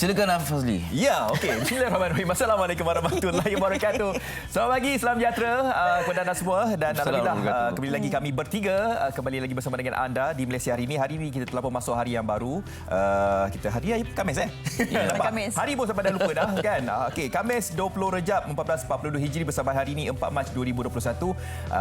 Silakan Fazli. Ya, okey. Bismillahirrahmanirrahim. Assalamualaikum warahmatullahi wabarakatuh. Selamat pagi, salam sejahtera kepada anda semua. Dan alhamdulillah kembali lagi kami bertiga kembali lagi bersama dengan anda di Malaysia hari ini. Hari ini kita telah pun masuk hari yang baru. Kita hari Khamis Ya, Khamis. Hari pun sampai dah lupa dah kan. Okey, Khamis 20 Rejab 1442 Hijri bersama hari ini 4 Mac 2021.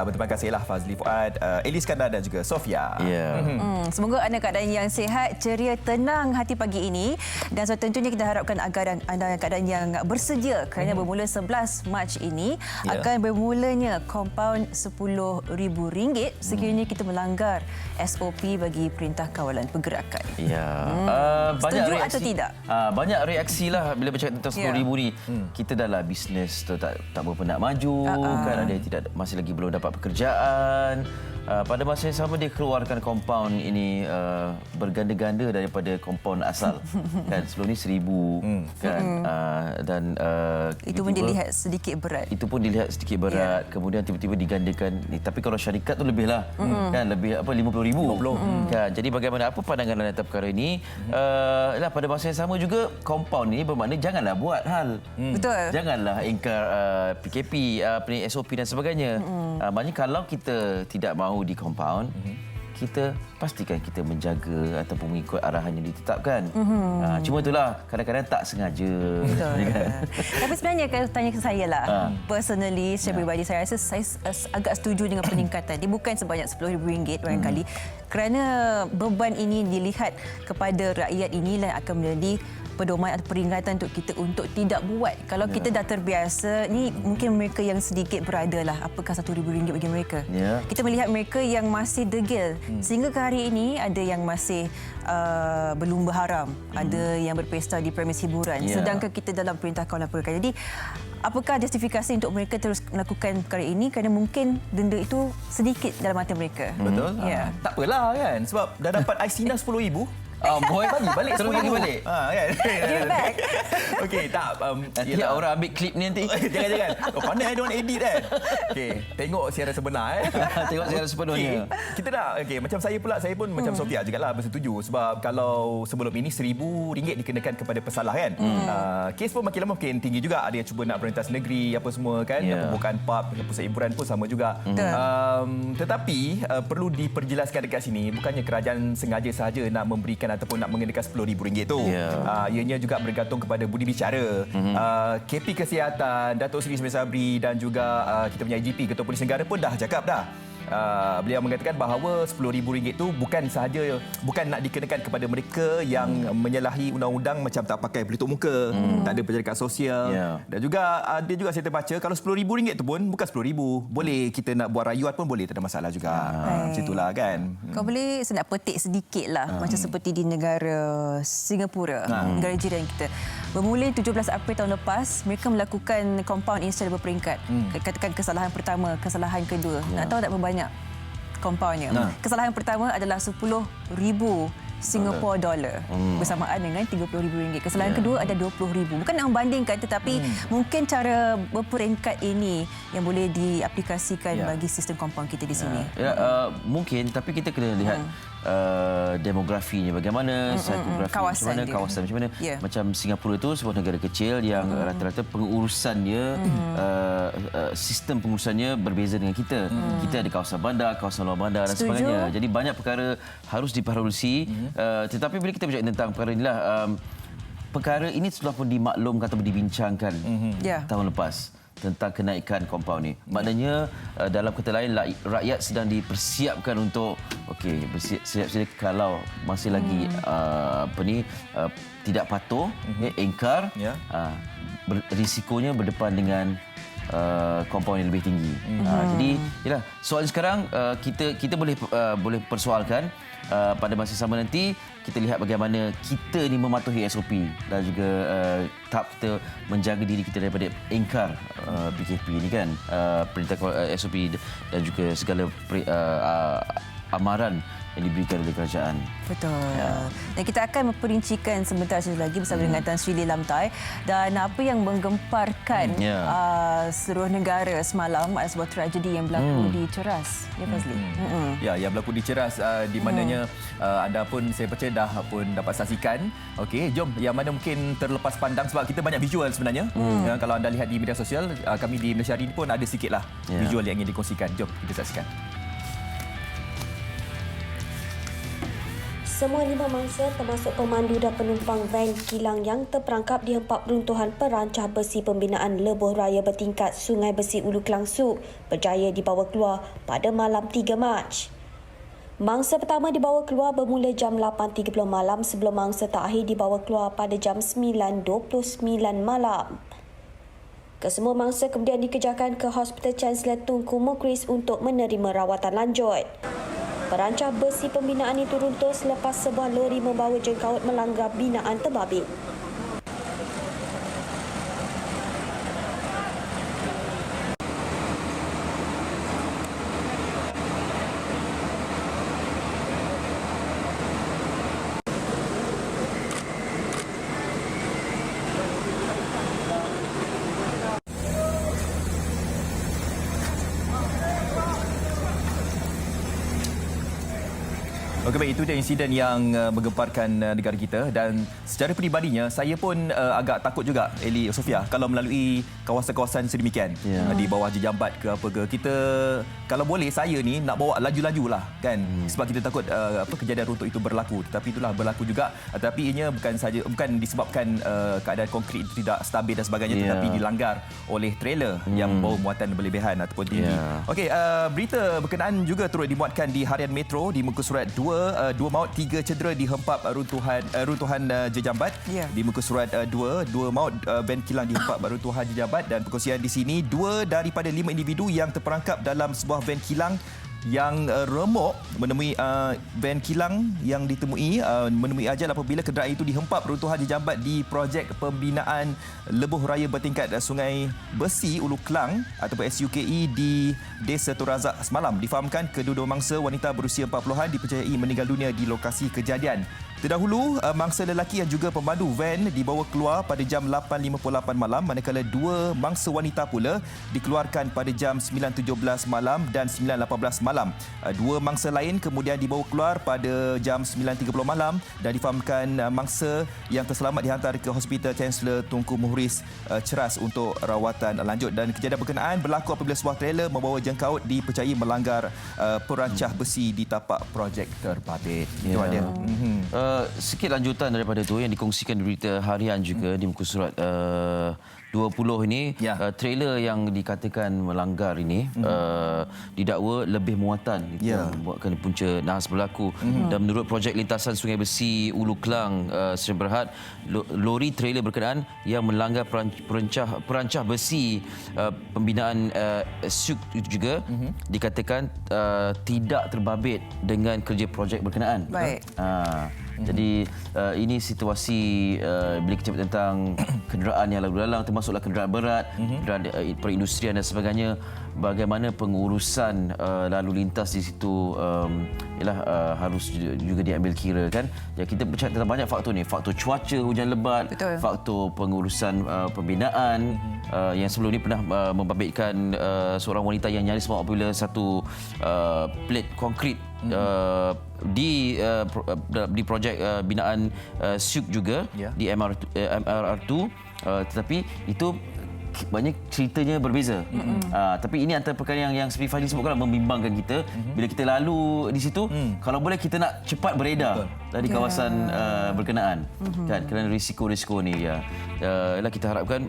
Berterima kasihlah Fazli Fuad, Elis Kandar dan juga Sofia. Ya. Semoga anda keadaan yang sihat, ceria, tenang hati pagi ini. Dan tentunya kita harapkan agar anda keadaan yang bersedia kerana bermula 11 Mac ini akan bermulanya kompaun RM10,000 sekiranya kita melanggar SOP bagi Perintah Kawalan Pergerakan. Ya. Setuju atau tidak? Banyak reaksi lah bila bercakap tentang RM10,000 ni. Kita dah lah bisnes tu tak berapa nak maju, kan ada yang masih lagi belum dapat pekerjaan. Pada masa yang sama dia keluarkan kompaun ini berganda-ganda daripada kompaun asal. Kan sebelum ni RM1,000 kan. Dan Itu pun dilihat sedikit berat. Itu pun dilihat sedikit berat. Kemudian tiba-tiba digandakan. Tapi kalau syarikat tu lebih lah. Kan lebih RM50,000. Kan. Jadi bagaimana apa pandangan anda atas perkara ini? Pada masa yang sama juga kompaun ini bermakna janganlah buat hal. Betul. Janganlah ingkar PKP, SOP dan sebagainya. Maknanya kalau kita tidak mahu di kompaun, kita pastikan kita menjaga ataupun mengikut arahan yang ditetapkan. Cuma itulah kadang-kadang tak sengaja. Tapi sebenarnya kalau tanya ke saya lah, personally, secara peribadi saya rasa saya agak setuju dengan peningkatan. Dia bukan sebanyak RM10,000 barangkali. Kerana beban ini dilihat kepada rakyat inilah akan menjadi pedoman atau peringatan untuk kita untuk tidak buat. Kalau kita dah terbiasa, ni mungkin mereka yang sedikit berada lah. Apakah RM1,000 bagi mereka? Kita melihat mereka yang masih degil. Sehingga ke hari ini ada yang masih berlumba haram, ada yang berpesta di premis hiburan. Sedangkan kita dalam Perintah Kawalan Pergerakan. Jadi apakah justifikasi untuk mereka terus melakukan perkara ini? Kerana mungkin denda itu sedikit dalam mata mereka. Betul. Tak apalah kan. Sebab dah dapat ICNA RM10,000. Boy, bagi balik terus bagi balik. Kan. Give back. Okey, tak. Nanti orang ambil klip ni nanti. Jangan. Pandai dia orang edit kan. Okey, tengok siaran sebenar. Tengok siaran sepenuhnya. Kita dah, macam saya pula, saya pun macam Sofia jugalah bersetuju. Sebab kalau sebelum ini RM1,000 dikenakan kepada pesalah kan. Kes pun makin lama makin tinggi juga. Ada yang cuba nak perentas negeri, apa semua kan. Pembukaan pub, pusat hiburan pun sama juga. Tetapi perlu diperjelaskan dekat sini, bukannya kerajaan sengaja sahaja nak memberikan ataupun nak mengenakan RM10,000 tu. Ianya juga bergantung kepada budi bicara. KP Kesihatan, Datuk Seri Ismail Sabri dan juga kita punya IGP, Ketua Polis Negara pun dah cakap dah. Beliau mengatakan bahawa RM10,000 itu bukan nak dikenakan kepada mereka yang menyalahi undang-undang macam tak pakai pelitup muka, tak ada penjarakan sosial. Dan juga ada juga saya terbaca kalau RM10,000 itu pun bukan RM10,000. Boleh kita nak buat rayuan pun boleh, tak ada masalah juga. Macam itulah kan. Kau boleh saya nak petik sedikit lah. Macam seperti di negara Singapura, negara jiran kita. Bermula 17 April tahun lepas, mereka melakukan compound ini secara berperingkat. Katakan kesalahan pertama, kesalahan kedua. Nak tahu tak berapa banyak compoundnya? Kesalahan pertama adalah RM10,000 Singapore dollar bersamaan dengan RM30,000. Kesalahan kedua ada RM20,000. Bukan nak membandingkan, tetapi mungkin cara berperingkat ini yang boleh diaplikasikan bagi sistem compound kita di sini. Mungkin, tapi kita kena lihat demografinya bagaimana, psikografi kawasan macam mana, kawasan macam mana. Macam Singapura itu sebuah negara kecil yang rata-rata pengurusannya, sistem pengurusannya berbeza dengan kita. Kita ada kawasan bandar, kawasan luar bandar dan sebagainya. Jadi banyak perkara harus diperhalusi. Tetapi bila kita bercakap tentang perkara inilah, perkara ini sudah pun dimaklumkan atau dibincangkan tahun lepas tentang kenaikan kompaun ni. Maknanya dalam kata lain rakyat sedang dipersiapkan untuk bersiap-siap kalau masih lagi tidak patuh, ingkar, risikonya berdepan dengan kompaun yang lebih tinggi. Jadi yalah, soal sekarang kita boleh persoalkan pada masa sama nanti kita lihat bagaimana kita ni mematuhi SOP dan juga tahap kita menjaga diri kita daripada ingkar PKP ni kan, perintah SOP dan juga segala amaran yang diberikan oleh kerajaan. Betul. Dan kita akan memperincikan sebentar lagi bersama dengan Tan Sri Lamtai dan apa yang menggemparkan seluruh negara semalam adalah sebuah tragedi yang berlaku di Ceras. Ya, Fazli. Ya, yang berlaku di Ceras di mananya anda pun saya percaya dah pun dapat saksikan. Okey, jom yang mana mungkin terlepas pandang sebab kita banyak visual sebenarnya. Kalau anda lihat di media sosial, kami di Malaysia Hari ini pun ada sikitlah visual yang ingin dikongsikan. Jom kita saksikan. Semua 5 mangsa termasuk pemandu dan penumpang van kilang yang terperangkap dihempap runtuhan perancah besi pembinaan lebuh raya bertingkat Sungai Besi Ulu Klang Suk berjaya dibawa keluar pada malam 3 Mac. Mangsa pertama dibawa keluar bermula jam 8.30 malam sebelum mangsa terakhir dibawa keluar pada jam 9.29 malam. Kesemua mangsa kemudian dikejarkan ke Hospital Chancellor Tunku Mukhris untuk menerima rawatan lanjut. Perancah besi pembinaan itu runtuh selepas sebuah lori membawa jengkaut melanggar binaan terbabit. Okey, baik, itu dia insiden yang menggemparkan negara kita dan secara peribadinya saya pun agak takut juga, Eli, Sofia, kalau melalui kawasan-kawasan sedemikian di bawah jejambat ke apa ke. Kita kalau boleh saya ni nak bawa laju-lajulah kan, sebab kita takut kejadian runtuh itu berlaku. Tetapi itulah berlaku juga, tetapi ianya bukan disebabkan keadaan konkrit itu tidak stabil dan sebagainya, tetapi dilanggar oleh trailer yang bawa muatan berlebihan ataupun tinggi. Okey, berita berkenaan juga turut dimuatkan di Harian Metro di muka surat 2 maut 3 cedera dihempap runtuhan jejambat. Di muka surat 2 maut van kilang dihempap runtuhan jejambat dan perkongsian di sini 2 daripada 5 individu yang terperangkap dalam sebuah van kilang yang remuk menemui van kilang yang ditemui menemui ajal apabila kenderaan itu dihempap runtuhan jejambat di projek pembinaan lebuh raya bertingkat Sungai Besi Ulu Klang ataupun SUKE di Desa Torazak semalam. Difahamkan kedua-dua mangsa wanita berusia 40-an dipercayai meninggal dunia di lokasi kejadian. Terdahulu, mangsa lelaki yang juga pemandu van dibawa keluar pada jam 8.58 malam, manakala 2 mangsa wanita pula dikeluarkan pada jam 9.17 malam dan 9.18 malam. 2 mangsa lain kemudian dibawa keluar pada jam 9.30 malam dan difahamkan mangsa yang terselamat dihantar ke Hospital Chancellor Tunku Mukhris Ceras untuk rawatan lanjut. Dan kejadian berkenaan berlaku apabila sebuah trailer membawa jengkaut dipercayai melanggar perancah besi di tapak projek terbabit. Itu ada. Sikit lanjutan daripada itu yang dikongsikan di berita harian juga di muka surat 20 ini, trailer yang dikatakan melanggar ini didakwa lebih muatan membuatkan punca nahas berlaku. Dan menurut projek lintasan Sungai Besi Ulu Klang Sdn Bhd, lori trailer berkenaan yang melanggar perancah besi pembinaan SUK itu juga dikatakan tidak terbabit dengan kerja projek berkenaan. Baik. Jadi ini situasi bila kita cakap tentang kenderaan yang lalu lalang, termasuklah kenderaan berat, kenderaan perindustrian dan sebagainya. Bagaimana pengurusan lalu lintas di situ harus juga diambil kira kan. Ya, kita bercakap tentang banyak faktor ni, faktor cuaca, hujan lebat, faktor pengurusan pembinaan yang sebelum ni pernah membabitkan seorang wanita yang nyaris maut apabila satu plate konkrit di projek binaan SUK juga di MRR2, tetapi itu banyak ceritanya berbeza. Tapi ini antara perkara yang seperti Fadli sebutkan membimbangkan kita. Bila kita lalu di situ, kalau boleh kita nak cepat beredar dari kawasan berkenaan kan, kerana risiko-risiko ni kita harapkan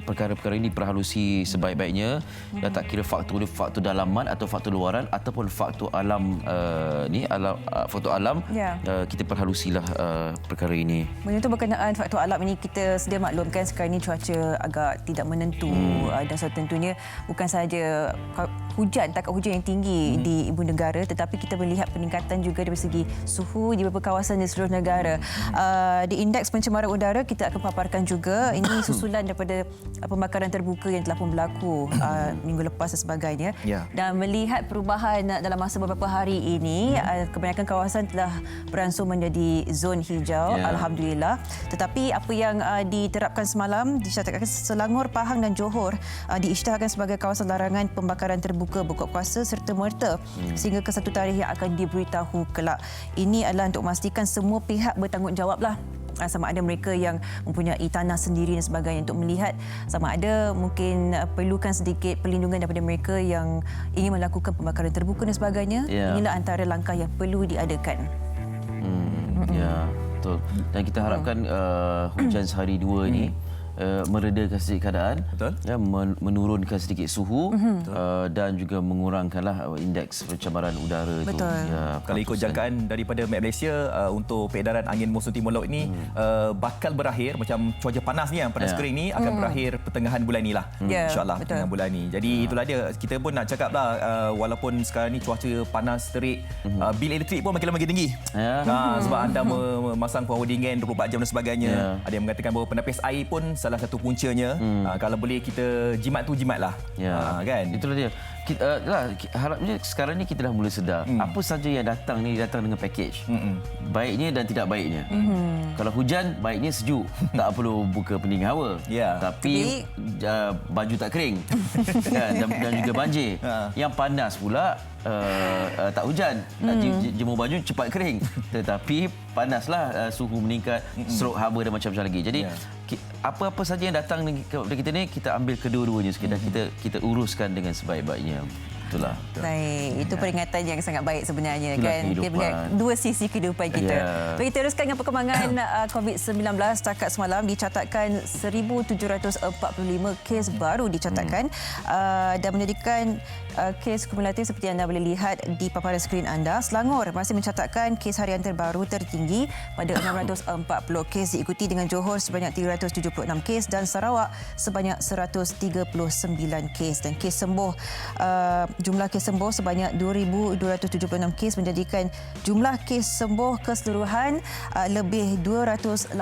perkara-perkara ini diperhalusi sebaik-baiknya dan tak kira faktor dalaman atau faktor luaran ataupun faktor alam faktor alam, kita perhalusilah perkara ini. Menyentuh berkenaan faktor alam ini, kita sedia maklumkan sekarang ini cuaca agak tidak menentu tertentu. Dan tentunya bukan sahaja takat hujan yang tinggi di ibu negara, tetapi kita melihat peningkatan juga dari segi suhu di beberapa kawasan di seluruh negara. Di indeks pencemaran udara kita akan paparkan juga. Ini susulan daripada pembakaran terbuka yang telah pun berlaku minggu lepas dan sebagainya. Dan melihat perubahan dalam masa beberapa hari ini, kebanyakan kawasan telah beransur menjadi zon hijau, alhamdulillah. Tetapi apa yang diterapkan semalam dicatatkan Selangor, Pahang dan Johor diisytiharkan sebagai kawasan larangan pembakaran terbuka berbuka puasa serta merta sehingga ke satu tarikh yang akan diberitahu kelak. Ini adalah untuk memastikan semua pihak bertanggungjawablah, sama ada mereka yang mempunyai tanah sendiri dan sebagainya, untuk melihat sama ada mungkin perlukan sedikit perlindungan daripada mereka yang ingin melakukan pembakaran terbuka dan sebagainya. Inilah antara langkah yang perlu diadakan. Ya, betul. Dan kita harapkan hujan sehari dua ini meredakan sedikit keadaan, ya, menurunkan sedikit suhu dan juga mengurangkanlah indeks pencemaran udara itu. Ya, kalau ikut jangkaan daripada Met Malaysia untuk peredaran angin monsun timur laut ini bakal berakhir, macam cuaca panas ni yang panas kering ni akan berakhir pertengahan bulan ni lah. InsyaAllah pertengahan bulan ni. Jadi itulah dia, kita pun nak cakap lah, walaupun sekarang ni cuaca panas terik, bil elektrik pun makin lama makin tinggi. Sebab anda memasang power dingin 24 jam dan sebagainya. Ada yang mengatakan bahawa penepis air pun salah satu puncanya. Kalau boleh kita jimat tu jimatlah. Kan? Itulah dia. Harapnya sekarang ni kita dah mula sedar apa saja yang datang dengan package. Baiknya dan tidak baiknya. Kalau hujan, baiknya sejuk, tak perlu buka pendingin hawa. Tapi baju tak kering. dan juga banjir. Yang panas pula tak hujan, jemur baju cepat kering, tetapi panaslah, suhu meningkat, strok haba dan macam-macam lagi. Jadi apa saja yang datang kepada kita ni, kita ambil kedua-duanya sekadar kita uruskan dengan sebaik-baiknya. Itulah. Baik, itu peringatan yang sangat baik sebenarnya. Itulah kan. Kita melihat dua sisi kehidupan kita. Baik, teruskan dengan perkembangan COVID-19. Setakat semalam dicatatkan 1,745 kes baru dicatatkan dan menjadikan kes kumulatif seperti anda boleh lihat di paparan skrin anda. Selangor masih mencatatkan kes harian terbaru tertinggi pada 640 kes, diikuti dengan Johor sebanyak 376 kes dan Sarawak sebanyak 139 kes. Dan kes sembuh, jumlah kes sembuh sebanyak 2,276 kes, menjadikan jumlah kes sembuh keseluruhan lebih 280,000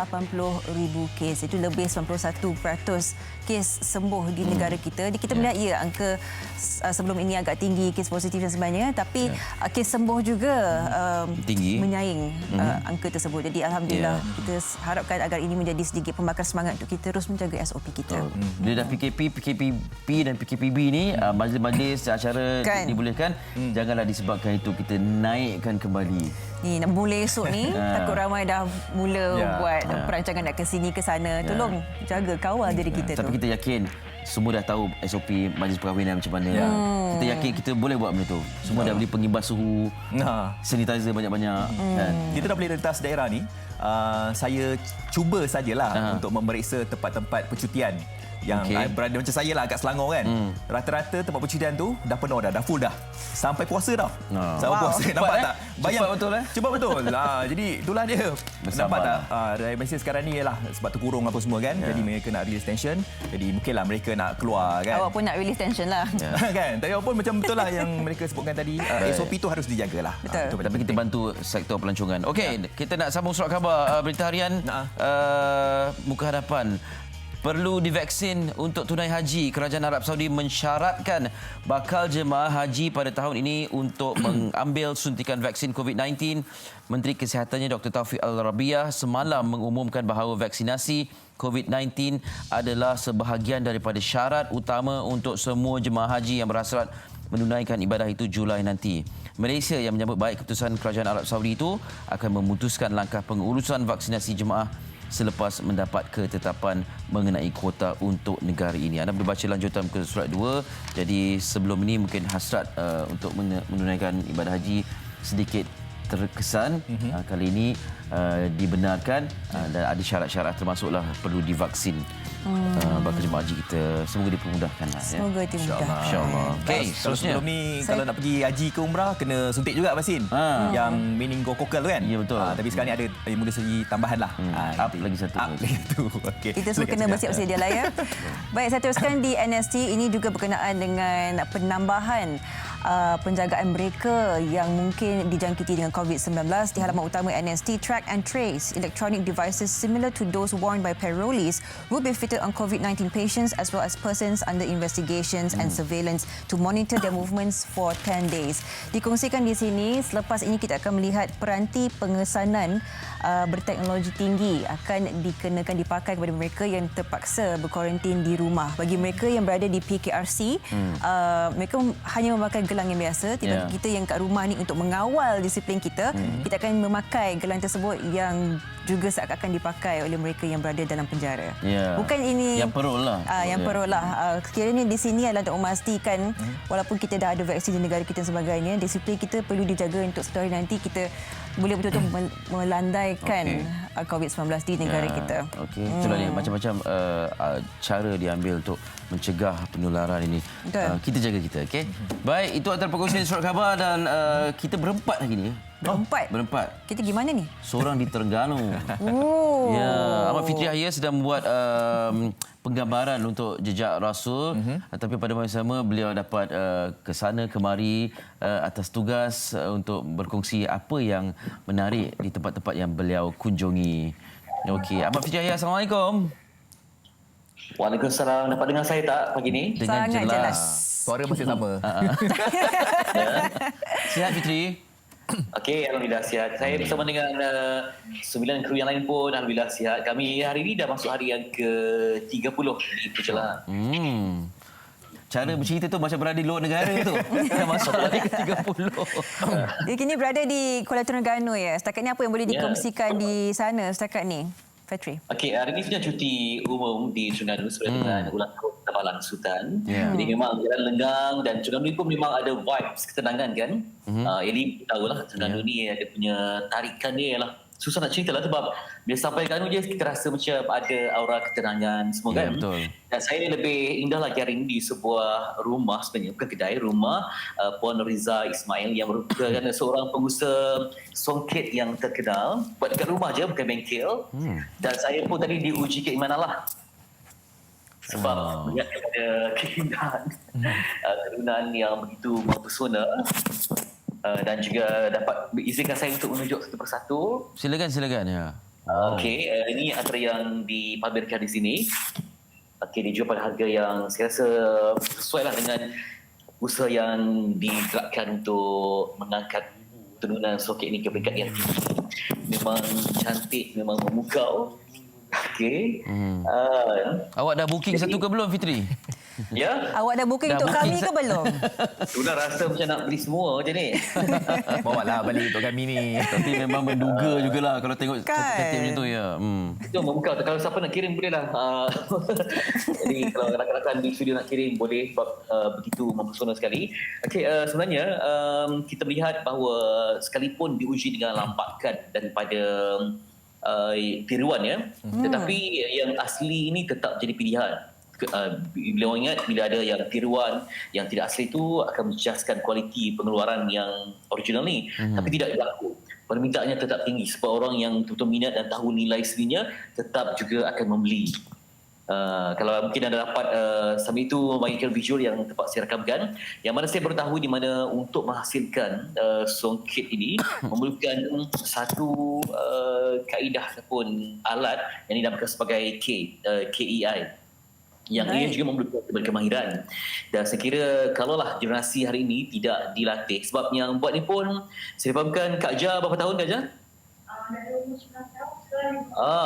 kes. Itu lebih 91% kes sembuh di negara kita. Kita melihat angka sebelum ini agak tinggi, kes positif dan sebagainya, tapi kes sembuh juga tinggi, menyaing angka tersebut. Jadi alhamdulillah, kita harapkan agar ini menjadi sedikit pembakar semangat untuk kita terus menjaga SOP kita. Bila dah PKP dan PKPB ni, majlis-majlis acara dibolehkan, janganlah disebabkan itu kita naikkan kembali. Ni nak mula esok ni, takut ramai dah mula buat perancangan nak ke sini ke sana. Tolong jaga, kawal diri kita tu. Tapi kita yakin semua dah tahu SOP majlis perkahwinan macam mana. Kita yakin kita boleh buat benda tu. Semua dah beli pengimbas suhu, sanitizer banyak-banyak. Kita dah beli rentas daerah ni. Saya cuba sajalah untuk memeriksa tempat-tempat percutian yang berada macam saya lah, agak Selangor kan. Rata-rata tempat percutian tu dah penuh dah full dah. Sampai puasa dah. Sampai puasa. Nampak tak? Bayang betul Cepat betul. Jadi itulah dia. Nampak tak? Dari Malaysia sekarang ni ialah sebab terkurung apa semua kan. Jadi mereka nak release tension. Jadi mungkinlah mereka nak keluar kan. Awak pun nak release tension lah. Kan? Tapi apa macam betul lah yang mereka sebutkan tadi. SOP tu harus dijagalah. Betul. Tapi kita bantu sektor pelancongan. Okey, kita nak sambung surat khabar berita harian muka hadapan. Perlu divaksin untuk tunai haji. Kerajaan Arab Saudi mensyaratkan bakal jemaah haji pada tahun ini untuk mengambil suntikan vaksin COVID-19. Menteri Kesihatannya Dr. Taufiq Al-Rabiah semalam mengumumkan bahawa vaksinasi COVID-19 adalah sebahagian daripada syarat utama untuk semua jemaah haji yang berhasrat menunaikan ibadah itu Julai nanti. Malaysia yang menyambut baik keputusan Kerajaan Arab Saudi itu akan memutuskan langkah pengurusan vaksinasi jemaah selepas mendapat ketetapan mengenai kuota untuk negara ini. Anda boleh baca lanjutan ke surat 2. Jadi sebelum ini mungkin hasrat untuk menunaikan ibadah haji sedikit terkesan kali ini dibenarkan dan ada syarat-syarat termasuklah perlu divaksin bagi jemaah haji kita. Semoga dipermudahkan lah. Semoga dimudahkan. InsyaAllah. Okey, Kalau seterusnya. sebelum ni kalau nak pergi haji ke umrah kena suntik juga vaksin. Yang meningokokal tu kan. Ya, betul. Tapi sekarang ni ada imunisasi tambahan lah. Up lagi satu. Up lagi satu. Okey. Kita semua kena bersiap sedia lah ya. Baik, saya teruskan di NST. Ini juga berkenaan dengan penambahan penjagaan mereka yang mungkin dijangkiti dengan COVID-19. Di halaman utama NST, track and trace electronic devices similar to those worn by parolees will be fitted on COVID-19 patients as well as persons under investigations and surveillance to monitor their movements for 10 days. Dikongsikan di sini, selepas ini kita akan melihat peranti pengesanan berteknologi tinggi akan dipakai kepada mereka yang terpaksa berkuarantin di rumah. Bagi mereka yang berada di PKRC, mereka hanya memakai gelang yang biasa. Kita yang kat rumah ni untuk mengawal disiplin kita, kita akan memakai gelang tersebut yang juga seakan-akan dipakai oleh mereka yang berada dalam penjara. Bukan ini yang perul lah. Yang perul lah. Sekiranya di sini adalah untuk memastikan walaupun kita dah ada vaksin di negara kita dan sebagainya, disiplin kita perlu dijaga untuk satu hari nanti kita boleh betul-betul melandaikan COVID-19 di negara kita. Okey, itulah dia macam-macam cara diambil untuk mencegah penularan ini. Kita jaga kita, okey. Baik, itu antara perkongsian surat khabar dan kita berempat lagi ni. Berempat. Kita gimana ni? Seorang di Terengganu. Ya, Ahmad Fitri Yahya sedang membuat penggambaran untuk jejak Rasul, tapi pada masa sama beliau dapat ke sana kemari atas tugas untuk berkongsi apa yang menarik di tempat-tempat yang beliau kunjungi. Okey, Ahmad Fitri Yahya, Assalamualaikum. Waalaikumsalam. Dapat dengar saya tak pagi ni? Dengan Sangat jelas. Suara masih sama. Sihat Fitri? Okey, alhamdulillah sihat. Saya bersama dengan 9 kru yang lain pun alhamdulillah sihat. Kami hari ini dah masuk hari yang ke-30 di perjalanan. Cara bercerita tu macam berada di luar negara tu. Dah masuk hari ke-30. Dia kini berada di Kuala Terengganu ya. Setakat ni apa yang boleh dikongsikan di sana setakat ni? Fatri. Okey, hari ini sudah cuti umum di Terengganu sebenarnya dengan ulang tahun Tabalang Sultan. Jadi memang jalan lenggang dan Terengganu ni pun memang ada vibes ketenangan kan. Eli tahulah Terengganu ni ada punya tarikan dia lah. Susah nak cerita lah sebab bila sampai Terengganu je kita rasa macam ada aura ketenangan semua kan. Betul. Dan saya lebih indah lagi hari ini di sebuah rumah sebenarnya, bukan kedai, rumah Puan Riza Ismail yang merupakan seorang pengusaha songket yang terkenal. Buat dekat rumah je, bukan bengkel. Dan saya pun tadi diuji keimanan lah. Sebab melihat kepada keindahan, kerunan yang begitu mempesona. Dan juga dapat izinkan saya untuk menunjuk satu persatu. Silakan ya. Okey, ini antara yang dipamerkan di sini. Okey, dijual pada harga yang saya rasa sesuai lah dengan usaha yang digerakkan untuk mengangkat tenunan soket ini ke peringkat yang tinggi. Memang cantik, memang memukau. Okey. Awak dah booking satu ke belum Fitri? Ya? Awak dah booking Dah untuk booking kami ke belum? Sudah rasa macam nak beli semua macam ni. Bawa lah balik untuk kami ni. Tapi memang menduga jugalah kalau tengok cantik macam tu ya. Itu memukau. Kalau siapa nak kirim boleh lah. Jadi kalau rakan-rakan di studio nak kirim boleh sebab begitu mempesona sekali. Okey, sebenarnya kita melihat bahawa sekalipun diuji dengan lampakan daripada tiruan ya, tetapi yang asli ini tetap jadi pilihan. Beliau ingat bila ada yang tiruan yang tidak asli itu akan menjejaskan kualiti pengeluaran yang original ni, tapi tidak berlaku. Permintaannya tetap tinggi sebab orang yang betul-betul minat dan tahu nilai aslinya tetap juga akan membeli. Kalau mungkin anda dapat sambil itu bagikan visual yang tempat saya rakamkan, yang mana saya baru tahu di mana untuk menghasilkan songket ini memerlukan satu kaedah ataupun alat yang dinamakan sebagai KEI yang ia juga memerlukan berkemahiran. Dan saya kira kalaulah generasi hari ini tidak dilatih, sebab yang buat ni pun saya fahamkan Kak Ja berapa tahun Kak Ja?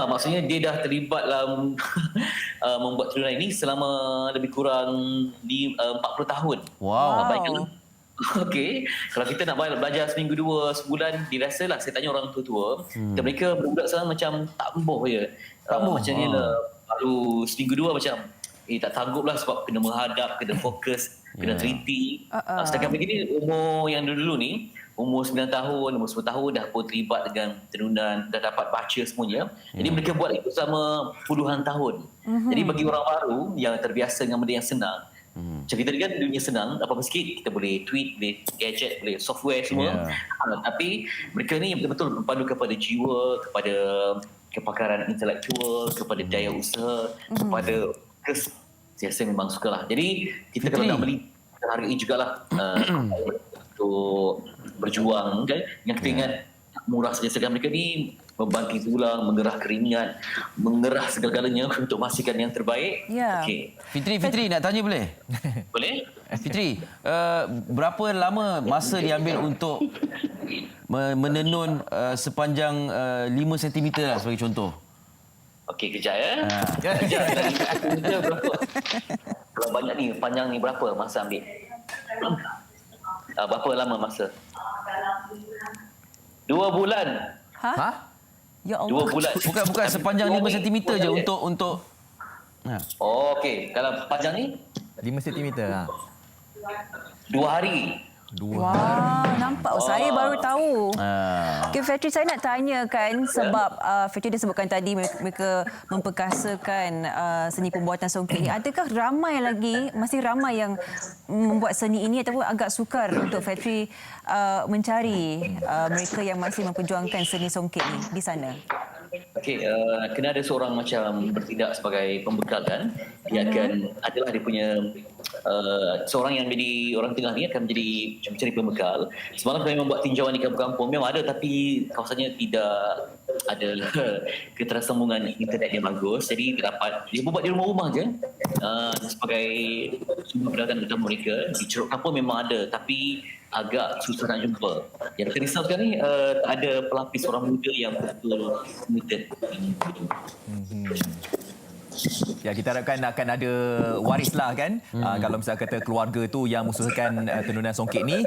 Maksudnya dia dah terlibat dalam membuat terunan ini selama lebih kurang 40 tahun. Wow. Baiklah. Okey, kalau kita nak belajar seminggu dua sebulan, dirasalah saya tanya orang tua-tua, mereka budak sana macam tak embuh je. Macam ni lah, baru seminggu dua macam tak sanggup lah sebab kena menghadap, kena fokus, kena teliti. Sedangkan begini umur yang dulu ni, umur 9 tahun, umur 10 tahun dah pun terlibat dengan tenunan, dah dapat baca semuanya. Jadi mereka buat itu selama puluhan tahun. Jadi bagi orang baru yang terbiasa dengan benda yang senang, macam kita kan dunia senang, apa-apa sikit kita boleh tweet, boleh gadget, boleh software semua. Tapi mereka ni betul-betul berpadu kepada jiwa, kepada kepakaran intelektual, kepada daya usaha, kepada saya rasa memang sukalah. Jadi kita kalau nak beli, kita hargai jugalah untuk berjuang kan. Yang kita ingat murah saja sedang mereka ni membangkit tulang, mengerah keringat, mengerah segala-galanya untuk memastikan yang terbaik. Okay. Fitri nak tanya boleh? Boleh? Fitri, berapa lama masa diambil untuk menenun sepanjang 5 cm lah sebagai contoh? Okey, kejap ya. Kejap. Berapa? Kalau banyak ni, panjang ni berapa masa ambil? Berapa lama masa? 2 bulan. Ha? Ya Allah. 2 bulan. Bukan sepanjang 5 cm je untuk Oh, okey. Kalau panjang ni? 5 cm. 2 hari. Wah, nampak. Saya baru tahu. Okay, Fitri, saya nak tanyakan sebab Fitri dah sebutkan tadi mereka memperkasakan seni pembuatan songket ini. Adakah masih ramai yang membuat seni ini ataupun agak sukar untuk Fitri mencari mereka yang masih memperjuangkan seni songket ini di sana? Okey, kena ada seorang macam bertindak sebagai pembekal kan. Dia akan adalah dia punya seorang yang menjadi orang tengah ni akan menjadi mencari pembekal. Semalam kami membuat tinjauan di kampung-kampung, memang ada tapi kawasannya tidak ada ketersambungan internet yang bagus. Jadi dia buat di rumah-rumah je sebagai sumber pendapatan utama mereka. Di ceruk kampung memang ada tapi agak susah nak jumpa. Yang terrisaukan ni tak ada pelapis orang muda yang betul committed. Ya, kita harapkan akan ada waris lah kan. Kalau misalnya kata keluarga tu yang mengusahakan tenunan songket ni,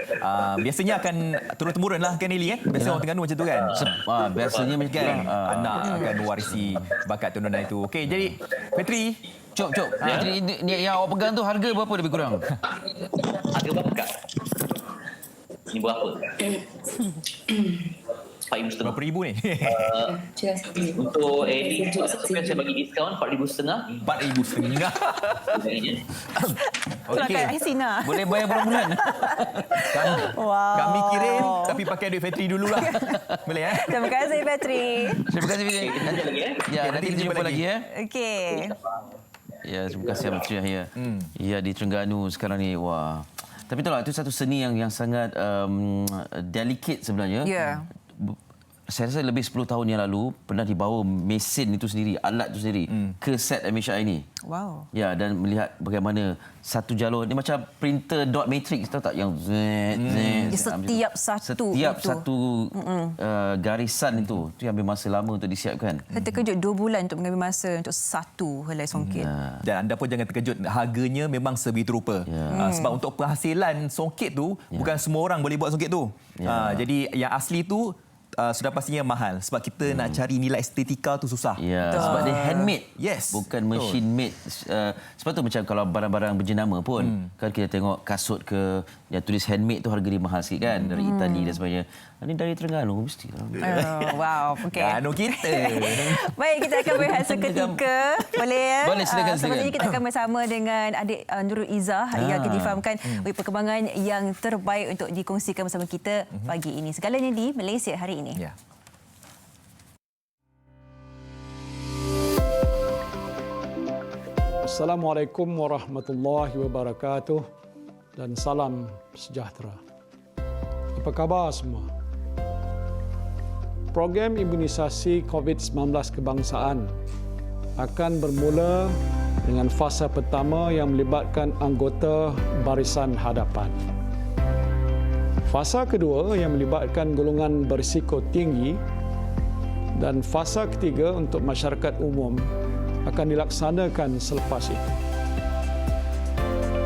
biasanya akan turun-temurun lah kan Eli. Biasanya orang Terengganu macam tu kan. Biasanya macam kan anak akan mewarisi bakat tenunan itu. Okey, jadi Fitri, Cok. Fitri, ni yang awak pegang tu harga berapa lebih kurang? Harga berapa Kak? Ini berapa? 4,500 berapa ribu ni? Untuk Eddie, saya bagi diskaun 4,500. 4,500. Okey. Sina. Boleh bayar bulan-bulan. Wow. Kami kirim tapi pakai duit Fitri dululah. Boleh Terima kasih, Fitri. Terima kasih Fitri. Lagi Nanti kita jumpa lagi ya. Okey. Ya, terima kasih Ahmad Fitri ya. Ya, di Terengganu sekarang ni wah. Tapi itulah, itu satu seni yang sangat delicate sebenarnya. Ya. Saya rasa lebih 10 tahun yang lalu pernah dibawa mesin itu sendiri, alat itu sendiri ke set MHI ini. Wow. Ya, dan melihat bagaimana satu jalur, dia macam printer dot matrix, tahu tak? Yang setiap satu garisan itu yang ambil masa lama untuk disiapkan. Saya terkejut 2 bulan untuk mengambil masa untuk satu helai songket. Dan anda pun jangan terkejut, harganya memang sebegitu rupa. Sebab untuk penghasilan songket tu, bukan semua orang boleh buat songket tu. Jadi yang asli tu sudah pastinya mahal sebab kita nak cari nilai estetika tu susah. Ya, sebab dia handmade. Yes. Bukan machine made. Sebab tu macam kalau barang-barang berjenama pun kan kita tengok kasut ke yang tulis handmade tu harga dia mahal sikit kan, dari Itali dan sebagainya. Ini dari Terengganu mesti. Wow, okey. Terengganu kita. Baik, kita akan berehat seketika. Boleh ya? Boleh, silakan. Sebenarnya kita akan bersama dengan adik Nurul Izzah yang akan difahamkan perkembangan yang terbaik untuk dikongsikan bersama kita pagi ini. Segalanya di Malaysia hari ini. Ya. Assalamualaikum warahmatullahi wabarakatuh dan salam sejahtera. Apa khabar semua? Program imunisasi COVID-19 kebangsaan akan bermula dengan fasa pertama yang melibatkan anggota barisan hadapan. Fasa kedua yang melibatkan golongan berisiko tinggi dan fasa ketiga untuk masyarakat umum akan dilaksanakan selepas itu.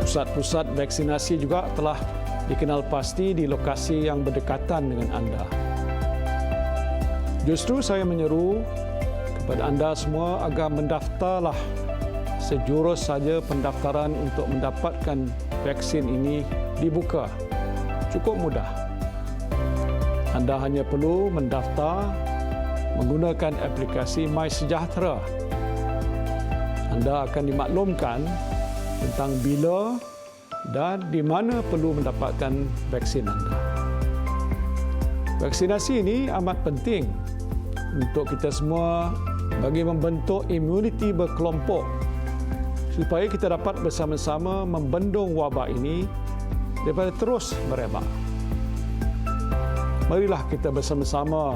Pusat-pusat vaksinasi juga telah dikenal pasti di lokasi yang berdekatan dengan anda. Justru saya menyeru kepada anda semua agar mendaftarlah sejurus saja pendaftaran untuk mendapatkan vaksin ini dibuka. Cukup mudah. Anda hanya perlu mendaftar menggunakan aplikasi MySejahtera. Anda akan dimaklumkan tentang bila dan di mana perlu mendapatkan vaksin anda. Vaksinasi ini amat penting untuk kita semua bagi membentuk imuniti berkelompok supaya kita dapat bersama-sama membendung wabak ini daripada terus merebak. Marilah kita bersama-sama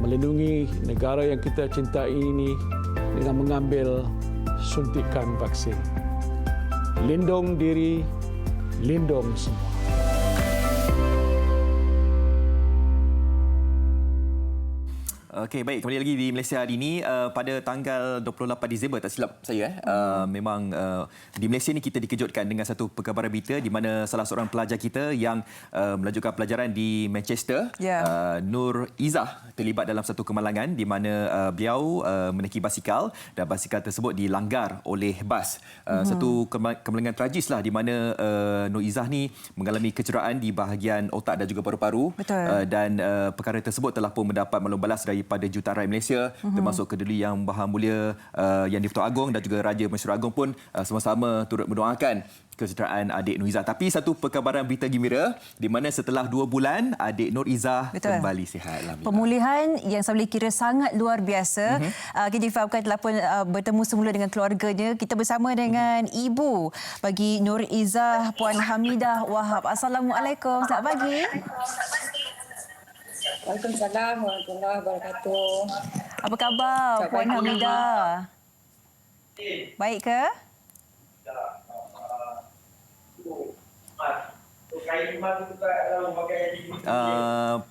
melindungi negara yang kita cintai ini dengan mengambil suntikan vaksin. Lindung diri, lindung semua. Okey, baik. Kembali lagi di Malaysia hari ini pada tanggal 28 Disember, tak silap saya. Memang di Malaysia ni kita dikejutkan dengan satu perkabaran berita di mana salah seorang pelajar kita yang melanjutkan pelajaran di Manchester, Nur Izzah, terlibat dalam satu kemalangan di mana beliau menaiki basikal dan basikal tersebut dilanggar oleh bas. Satu kemalangan tragis lah di mana Nur Izzah ni mengalami kecederaan di bahagian otak dan juga paru-paru. Dan perkara tersebut telah pun mendapat maklum balas daripada Jurutarai Malaysia, termasuk Keduli Yang Maha Mulia Yang di-Pertuan Agong dan juga Raja Masyarakat Agong pun sama-sama turut mendoakan kesejahteraan adik Nur Izzah. Tapi satu perkabaran berita gembira di mana setelah 2 bulan adik Nur Izzah kembali sihat. Pemulihan yang saya boleh kira sangat luar biasa. Kita difahamkan telah pun bertemu semula dengan keluarganya. Kita bersama dengan ibu bagi Nur Izzah, Puan Hamidah Wahab. Assalamualaikum. Selamat pagi. Waalaikumsalam warahmatullahi wabarakatuh. Apa khabar Puan Hamidah? Baik ke?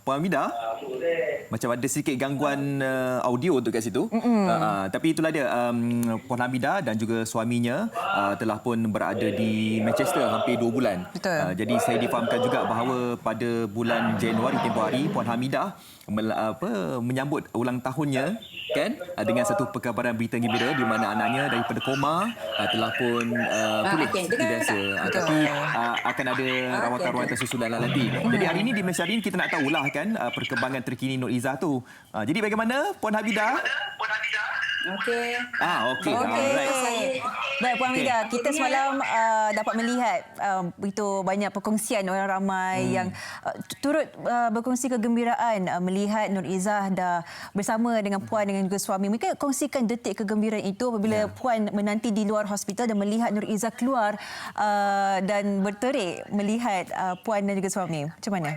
Puan Hamidah, macam ada sedikit gangguan audio untuk kat situ. Tapi itulah dia, Puan Hamidah dan juga suaminya telah pun berada di Manchester hampir 2 bulan. Jadi saya difahamkan juga bahawa pada bulan Januari tempoh hari Puan Hamidah menyambut ulang tahunnya kan dengan satu perkabaran berita gembira di mana anaknya daripada koma telah pun pulih seperti biasa. Tapi akan ada rawatan-rawatan susulan nanti. Jadi hari ini di Malaysia ini kita nak tahulah kan perkembangan terkini Nur Izzah tu. Jadi bagaimana Puan Hamidah? Okey. Okey. Alright. Baik Puan Hamidah, kita semalam dapat melihat begitu banyak perkongsian orang ramai yang turut berkongsi kegembiraan melihat Nur Izzah dah bersama dengan Puan dengan juga suami. Mungkin kongsikan detik kegembiraan itu apabila Puan menanti di luar hospital dan melihat Nur Izzah keluar dan berterik melihat Puan dan juga suami. Macam mana?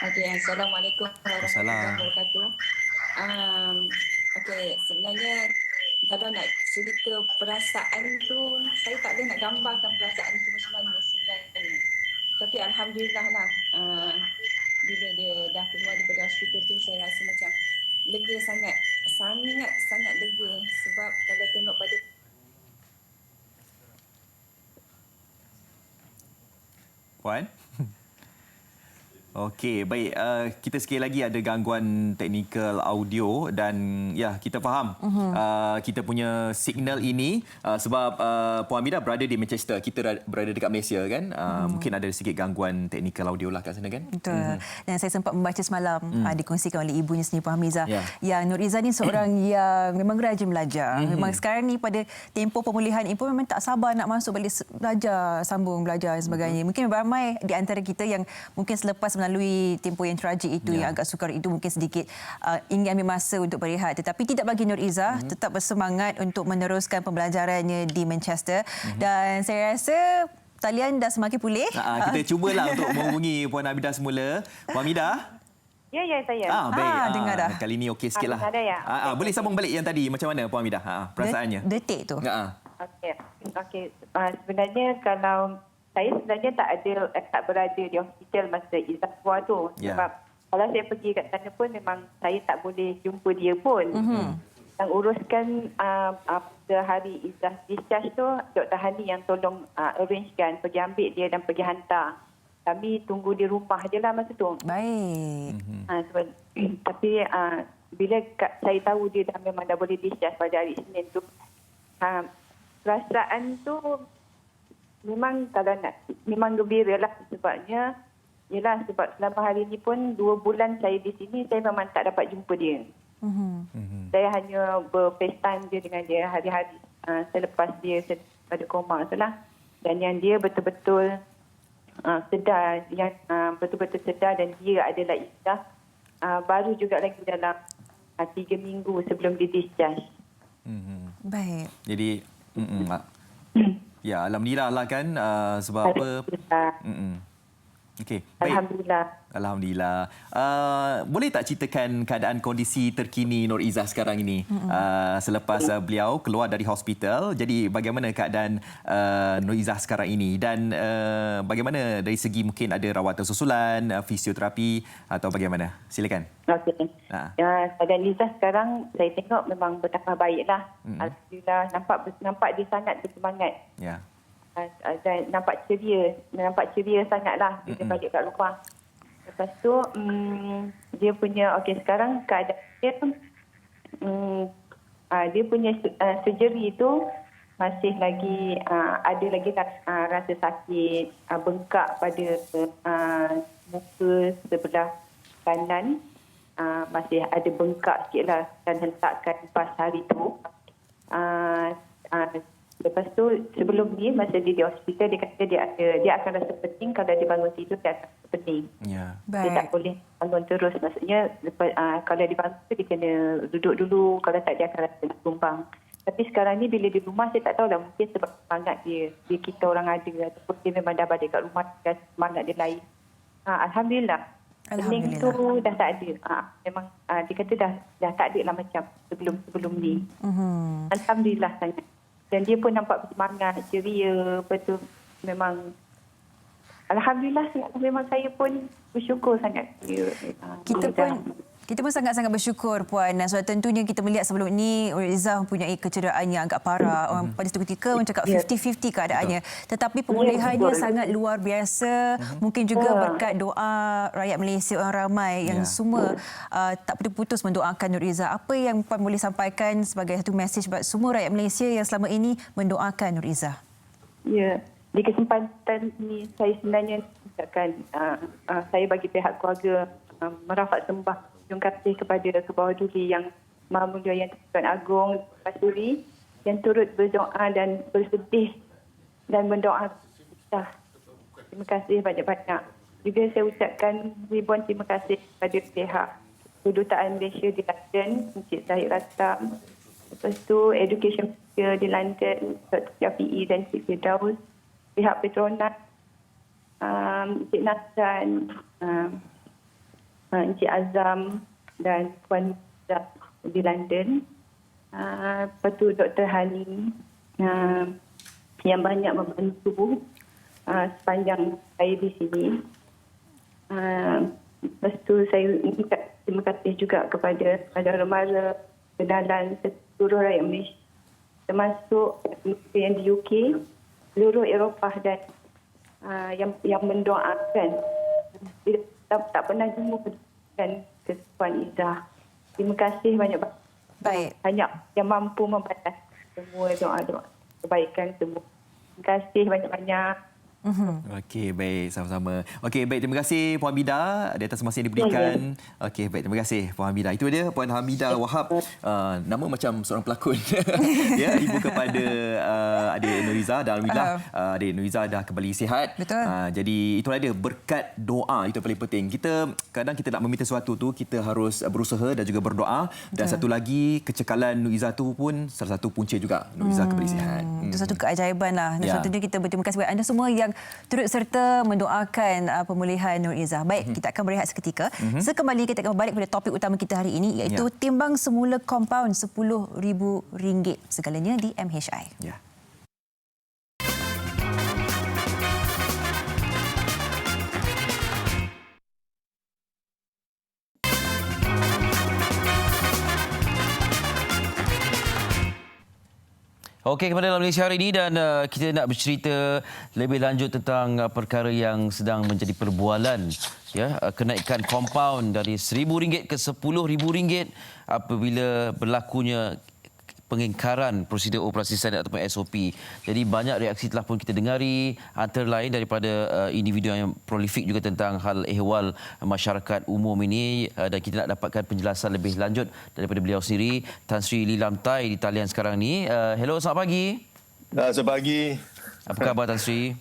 Okey, Assalamualaikum warahmatullahi wabarakatuh. Okey, sebenarnya kalau nak cerita perasaan tu, saya tak ada nak gambarkan perasaan tu macam mana sebenarnya. Tapi alhamdulillah lah, bila dia dah keluar daripada hospital tu, saya rasa macam lega sangat. Sangat lega sebab kalau tengok pada Puan? Okey, baik. Kita sekali lagi ada gangguan teknikal audio dan ya, kita faham kita punya signal ini sebab Puan Hamidah berada di Manchester, kita berada dekat Malaysia kan. Mungkin ada sedikit gangguan teknikal audio lah kat sana kan. Betul. Dan saya sempat membaca semalam dikongsikan oleh ibunya sendiri Puan Hamidah yang Nur Izzah ni seorang yang memang rajin belajar. Memang sekarang ni pada tempoh pemulihan ini pun memang tak sabar nak masuk balik belajar, sambung belajar dan sebagainya. Mungkin ramai di antara kita yang mungkin selepas melalui tempoh yang tragik itu yang agak sukar itu mungkin sedikit ingin ambil masa untuk berehat, tetapi tidak bagi Nur Izzah tetap bersemangat untuk meneruskan pembelajarannya di Manchester dan saya rasa talian dah semakin pulih. Kita cubalah untuk menghubungi Puan Hamidah semula. Puan Hamidah? Ya, saya. Baik. Dengar dah. Kali ini okey sikitlah. Ada ya? Boleh sambung balik yang tadi macam mana Puan Hamidah? Perasaannya. Detik tu. Okey. Sebenarnya kalau saya sebenarnya tak berada di hospital masa Izzah keluar tu. Sebab kalau saya pergi kat sana pun memang saya tak boleh jumpa dia pun. Yang uruskan hari Izzah discharge tu, Dr. Hani yang tolong arrangekan, pergi ambil dia dan pergi hantar. Kami tunggu di rumah je lah masa tu. Baik. Tapi bila saya tahu dia memang dah boleh discharge pada hari Isnin tu, perasaan tu memang kalau nak, memang gembira lah sebabnya, yelah sebab selama hari ni pun 2 bulan saya di sini, saya memang tak dapat jumpa dia. Saya hanya ber-FaceTime je dengan dia hari-hari selepas dia pada koma tu lah. Dan yang dia betul-betul sedar, yang betul-betul sedar dan dia adalah Izzah, baru juga lagi dalam 3 minggu sebelum dia discharge. Baik. Jadi, ya, alhamdulillah lah kan, sebab apa? Okey, baik. Alhamdulillah. Boleh tak ceritakan keadaan kondisi terkini Nur Izzah sekarang ini selepas beliau keluar dari hospital? Jadi bagaimana keadaan Nur Izzah sekarang ini dan bagaimana dari segi mungkin ada rawatan susulan, fisioterapi atau bagaimana? Silakan. Okey. Keadaan Izzah sekarang saya tengok memang bertambah baiklah. Alhamdulillah, nampak dia sangat bersemangat. Ya. Dan nampak ceria sangatlah bila balik kat rumah. Lepas tu dia punya sekarang keadaan dia dia punya surgery tu masih lagi ada lagi rasa sakit, bengkak pada muka sebelah kanan, masih ada bengkak sikitlah dan hentakan pas hari tu. Lepas tu sebelum ni masa dia di hospital dia kata dia akan rasa pening kalau dia bangun tidur, dia akan rasa pening. Ya. Dia tak boleh bangun terus, maksudnya kalau dia bangun tu dia kena duduk dulu, kalau tak dia akan rasa tumbang. Tapi sekarang ni bila di rumah saya tak tahulah, mungkin sebab semangat dia kita orang ada ataupun dia memang dah balik kat rumah dan semangat dia lain. Alhamdulillah. Pening tu dah tak ada. Memang dia kata dah tak ada lah macam sebelum ni. Alhamdulillah sangat. Dan dia pun nampak bersemangat, ceria, betul. Memang alhamdulillah sangat. Memang saya pun bersyukur sangat. Kita pun sangat-sangat bersyukur Puan, sebab tentunya kita melihat sebelum ini Nur Izzah mempunyai kecederaan yang agak parah. Orang pada satu ketika orang cakap 50-50 keadaannya. Tetapi pemulihannya sangat luar biasa. Mungkin juga berkat doa rakyat Malaysia, orang ramai yang semua tak putus-putus mendoakan Nur Izzah. Apa yang Puan boleh sampaikan sebagai satu mesej buat semua rakyat Malaysia yang selama ini mendoakan Nur Izzah? Ya, di kesempatan ini saya sebenarnya ucapkan saya bagi pihak keluarga merafak sembah terima kasih kepada Kebawah Duli Yang Maha Mulia Yang Tuan Agong Pasuri yang turut berdoa dan bersedih dan mendoakan kita. Terima kasih banyak-banyak. Juga saya ucapkan ribuan terima kasih kepada pihak Kedutaan Malaysia di London, Encik Zahid Rastam. Lepas tu Education Malaysia di London, Dr. Syafi'i dan Encik Firdaus. Pihak Petronas, Encik Nasran, Encik Azam dan Puan Izzah di London. Lepas tu Dr. Hani yang banyak membantu sepanjang saya di sini. Lepas tu saya minta terima kasih juga kepada Mara, Kedalan, seluruh rakyat Malaysia, termasuk yang di UK, seluruh Eropah dan yang mendoakan. Tak pernah jumpa dan ke Puan Izzah. Terima kasih banyak-banyak. Baik. Banyak yang mampu membalas semua doa-doa kebaikan semua. Terima kasih banyak-banyak. Okey, baik, sama-sama. Okey, baik, terima kasih Puan Hamidah di atas masa yang diberikan. Okey, baik, terima kasih Puan Hamidah. Itu dia Puan Hamidah Wahab. Nama macam seorang pelakon. Ya, ibu kepada adik Nur Izzah dan alhamdulillah adik Nur Izzah dah kembali sihat. Betul. Jadi itulah dia, berkat doa itu yang paling penting. Kadang kita nak meminta sesuatu tu kita harus berusaha dan juga berdoa. Dan satu lagi, kecekalan Nur Izzah tu pun salah satu punca juga Nur Izzah kembali sihat. Itu satu keajaiban lah. Dan satunya kita berterima kasih kepada anda semua yang turut serta mendoakan pemulihan Nur Izzah. Baik, kita akan berehat seketika. Sekembali kita akan balik pada topik utama kita hari ini, iaitu timbang semula kompaun RM10,000 segalanya di MHI. Ya. Okey, kembali dalam Malaysia hari ini dan kita nak bercerita lebih lanjut tentang perkara yang sedang menjadi perbualan, ya, kenaikan kompaun dari RM1,000 ke RM10,000 apabila berlakunya pengingkaran prosedur operasi standard ataupun SOP. Jadi banyak reaksi telah pun kita dengari, antara lain daripada individu yang prolifik juga tentang hal ehwal masyarakat umum ini, dan kita nak dapatkan penjelasan lebih lanjut daripada beliau sendiri, Tan Sri Lilam Tai di talian sekarang ni. Hello, selamat pagi. Selamat pagi. Apa khabar Tan Sri?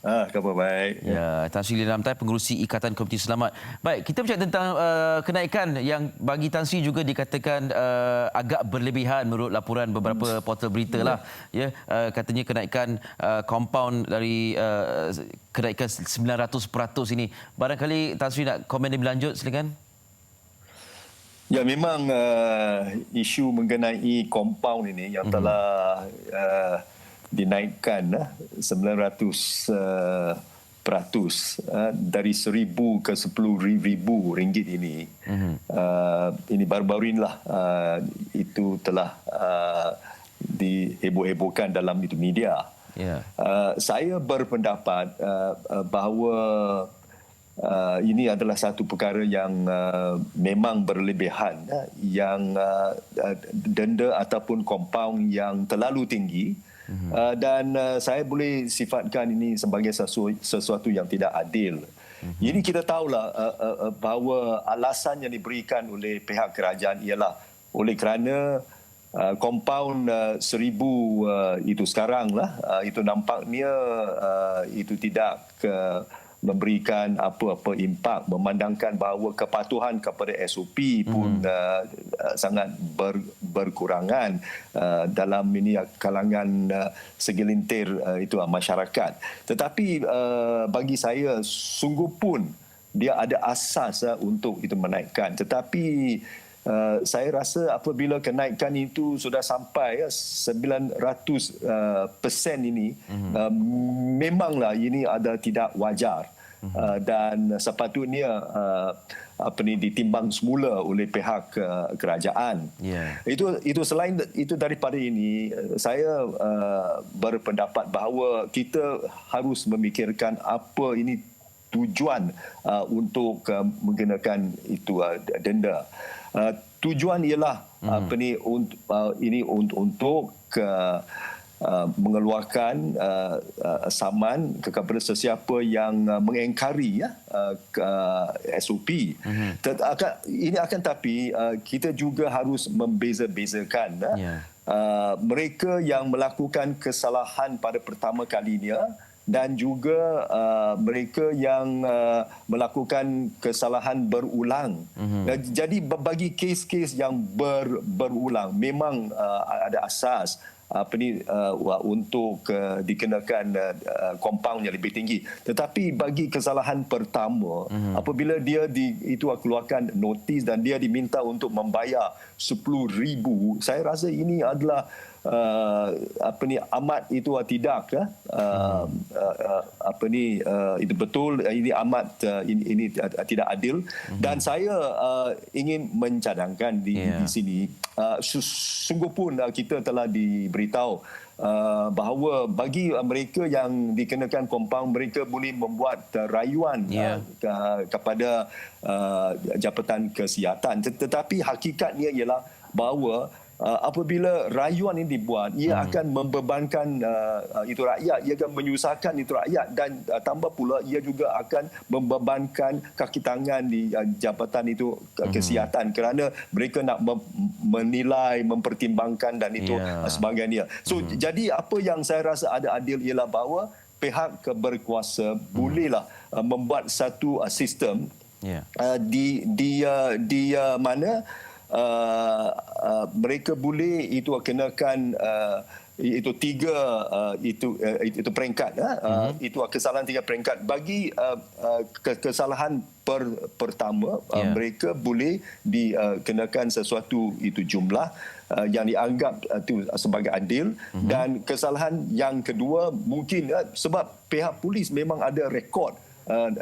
Khabar baik. Ya, Tan Sri Lilam Tai, pengerusi Ikatan Komiti Selamat. Baik, kita bercakap tentang kenaikan yang bagi Tan Sri juga dikatakan agak berlebihan menurut laporan beberapa portal berita lah. Ya, katanya kenaikan kompaun dari kenaikan 900% ini. Barangkali Tan Sri nak komen lebih lanjut, silakan. Ya, memang isu mengenai kompaun ini yang telah dinaikkan 900% dari RM1,000 ke RM10,000 ini. Ini baru-baru inilah itu telah diheboh-hebohkan dalam itu media. Saya berpendapat bahawa ini adalah satu perkara yang memang berlebihan, yang denda ataupun kompaun yang terlalu tinggi. Dan saya boleh sifatkan ini sebagai sesuatu yang tidak adil. Ini kita tahulah bahawa alasan yang diberikan oleh pihak kerajaan ialah oleh kerana kompaun RM1,000 itu sekarang lah, itu nampaknya itu tidak memberikan apa-apa impak, memandangkan bahawa kepatuhan kepada SOP pun sangat berkurangan dalam ini kalangan segelintir itu masyarakat. Tetapi bagi saya sungguh pun dia ada asas untuk itu menaikkan. Tetapi saya rasa apabila kenaikan itu sudah sampai 900% ini, memanglah ini ada tidak wajar. Dan sepatutnya ditimbang semula oleh pihak kerajaan. Itu selain itu, daripada ini saya berpendapat bahawa kita harus memikirkan apa ini tujuan untuk menggunakan itu denda. Tujuan ialah ini untuk mengeluarkan saman kepada sesiapa yang mengingkari SOP. Ini akan tapi kita juga harus membeza-bezakan mereka yang melakukan kesalahan pada pertama kalinya dan juga mereka yang melakukan kesalahan berulang. Jadi bagi kes-kes yang berulang memang ada asas untuk dikenakan kompaun yang lebih tinggi. Tetapi bagi kesalahan pertama, apabila dia itu keluarkan notis dan dia diminta untuk membayar RM10,000, saya rasa ini adalah amat itu tidak itu betul, ini amat ini tidak adil. Dan saya ingin mencadangkan di sini, sungguh pun kita telah diberitahu bahawa bagi mereka yang dikenakan kompaun, mereka boleh membuat rayuan kepada Jabatan Kesihatan. Tetapi hakikatnya ialah bahawa apabila rayuan ini dibuat, ia akan membebankan itu rakyat, ia akan menyusahkan itu rakyat, dan tambah pula ia juga akan membebankan kaki tangan di Jabatan itu Kesihatan kerana mereka nak menilai, mempertimbangkan dan itu sebagainya. So jadi apa yang saya rasa ada adil ialah bahawa pihak berkuasa bolehlah membuat satu sistem di mana mereka boleh itu kenakan itu peringkat, itu kesalahan 3 peringkat. Bagi kesalahan pertama, mereka boleh dikenakan sesuatu itu jumlah yang dianggap itu sebagai adil. Dan kesalahan yang kedua mungkin sebab pihak polis memang ada rekod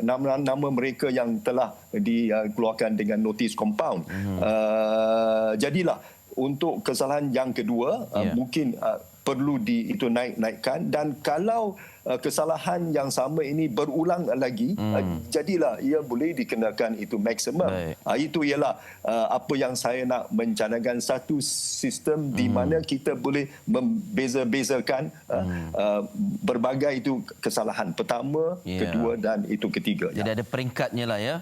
nama mereka yang telah dikeluarkan dengan notis kompaun. Jadilah untuk kesalahan yang kedua mungkin perlu itu naikkan, dan kalau kesalahan yang sama ini berulang lagi, jadilah ia boleh dikenakan itu maksimum. Itu ialah apa yang saya nak mencadangkan, satu sistem di mana kita boleh membeza-bezakan berbagai itu kesalahan, pertama, kedua dan itu ketiga. Jadi ada peringkatnya lah ya.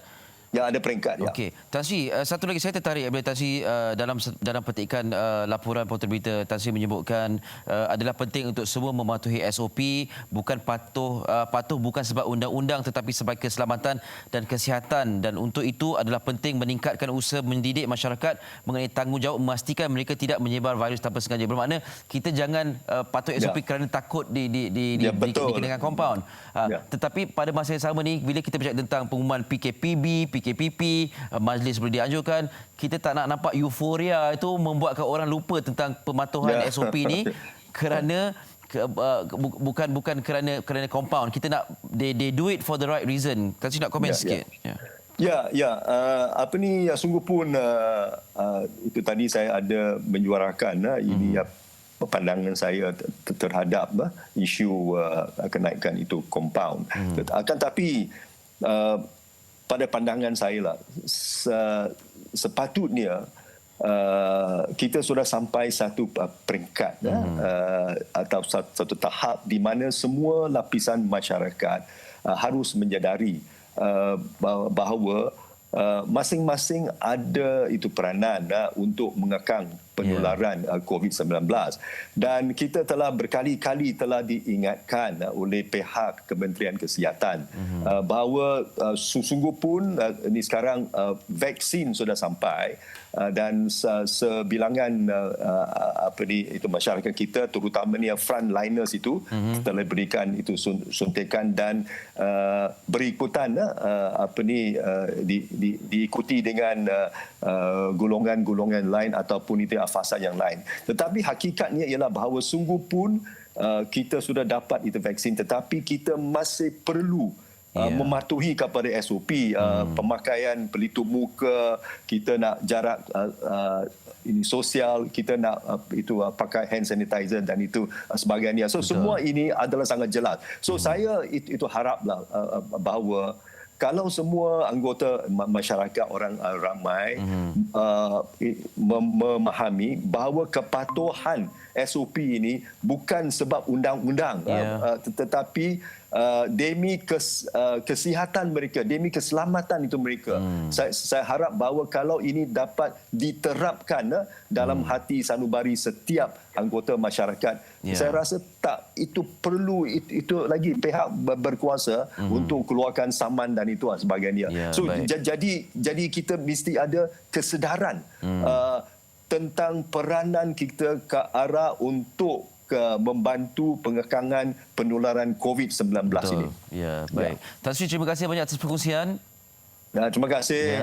Ya, ada peringkat. Okey, Tan Sri, satu lagi saya tertarik bila Tan Sri dalam petikan laporan Portal Berita, Tan Sri menyebutkan adalah penting untuk semua mematuhi SOP, bukan patuh bukan sebab undang-undang tetapi sebagai keselamatan dan kesihatan, dan untuk itu adalah penting meningkatkan usaha mendidik masyarakat mengenai tanggungjawab memastikan mereka tidak menyebar virus tanpa sengaja. Bermakna kita jangan patuh SOP kerana takut dikenakan kompaun. Tetapi pada masa yang sama ni, bila kita bercakap tentang pengumuman PKPP, majlis boleh dianjurkan, kita tak nak nampak euforia itu membuatkan orang lupa tentang pematuhan SOP ni kerana bukan kerana compound. Kita nak they do it for the right reason. Tadi nak komen sikit. Apa ni, sungguh pun itu tadi saya ada menyuarakan ini pandangan saya terhadap isu kenaikan itu compound. Akan tapi pada pandangan saya lah, sepatutnya kita sudah sampai satu peringkat atau satu tahap di mana semua lapisan masyarakat harus menyadari bahawa masing-masing ada itu peranan untuk mengekang penularan COVID-19, dan kita telah berkali-kali diingatkan oleh pihak Kementerian Kesihatan bahawa sungguh pun ini sekarang vaksin sudah sampai, dan sebilangan itu masyarakat kita, terutamanya frontliners itu telah berikan itu suntikan, dan berikutan diikuti dengan golongan-golongan lain ataupun itu fasa yang lain. Tetapi hakikatnya ialah bahawa sungguh pun kita sudah dapat itu vaksin, tetapi kita masih perlu mematuhi kepada SOP, pemakaian pelitup muka, kita nak jarak ini sosial, kita nak itu pakai hand sanitizer dan itu sebagainya. So semua ini adalah sangat jelas. So saya itu haraplah bahawa kalau semua anggota masyarakat, orang ramai memahami bahawa kepatuhan SOP ini bukan sebab undang-undang, tetapi demi kesihatan mereka, demi keselamatan itu mereka. Saya harap bahawa kalau ini dapat diterapkan dalam hati sanubari setiap anggota masyarakat, saya rasa tak itu perlu itu lagi pihak berkuasa untuk keluarkan saman dan itu sebagainya. So jadi kita mesti ada kesedaran tentang peranan kita ke arah untuk membantu pengekangan penularan COVID-19 ini. Ya, baik. Tan Sri, terima kasih banyak atas perkongsian. Terima kasih.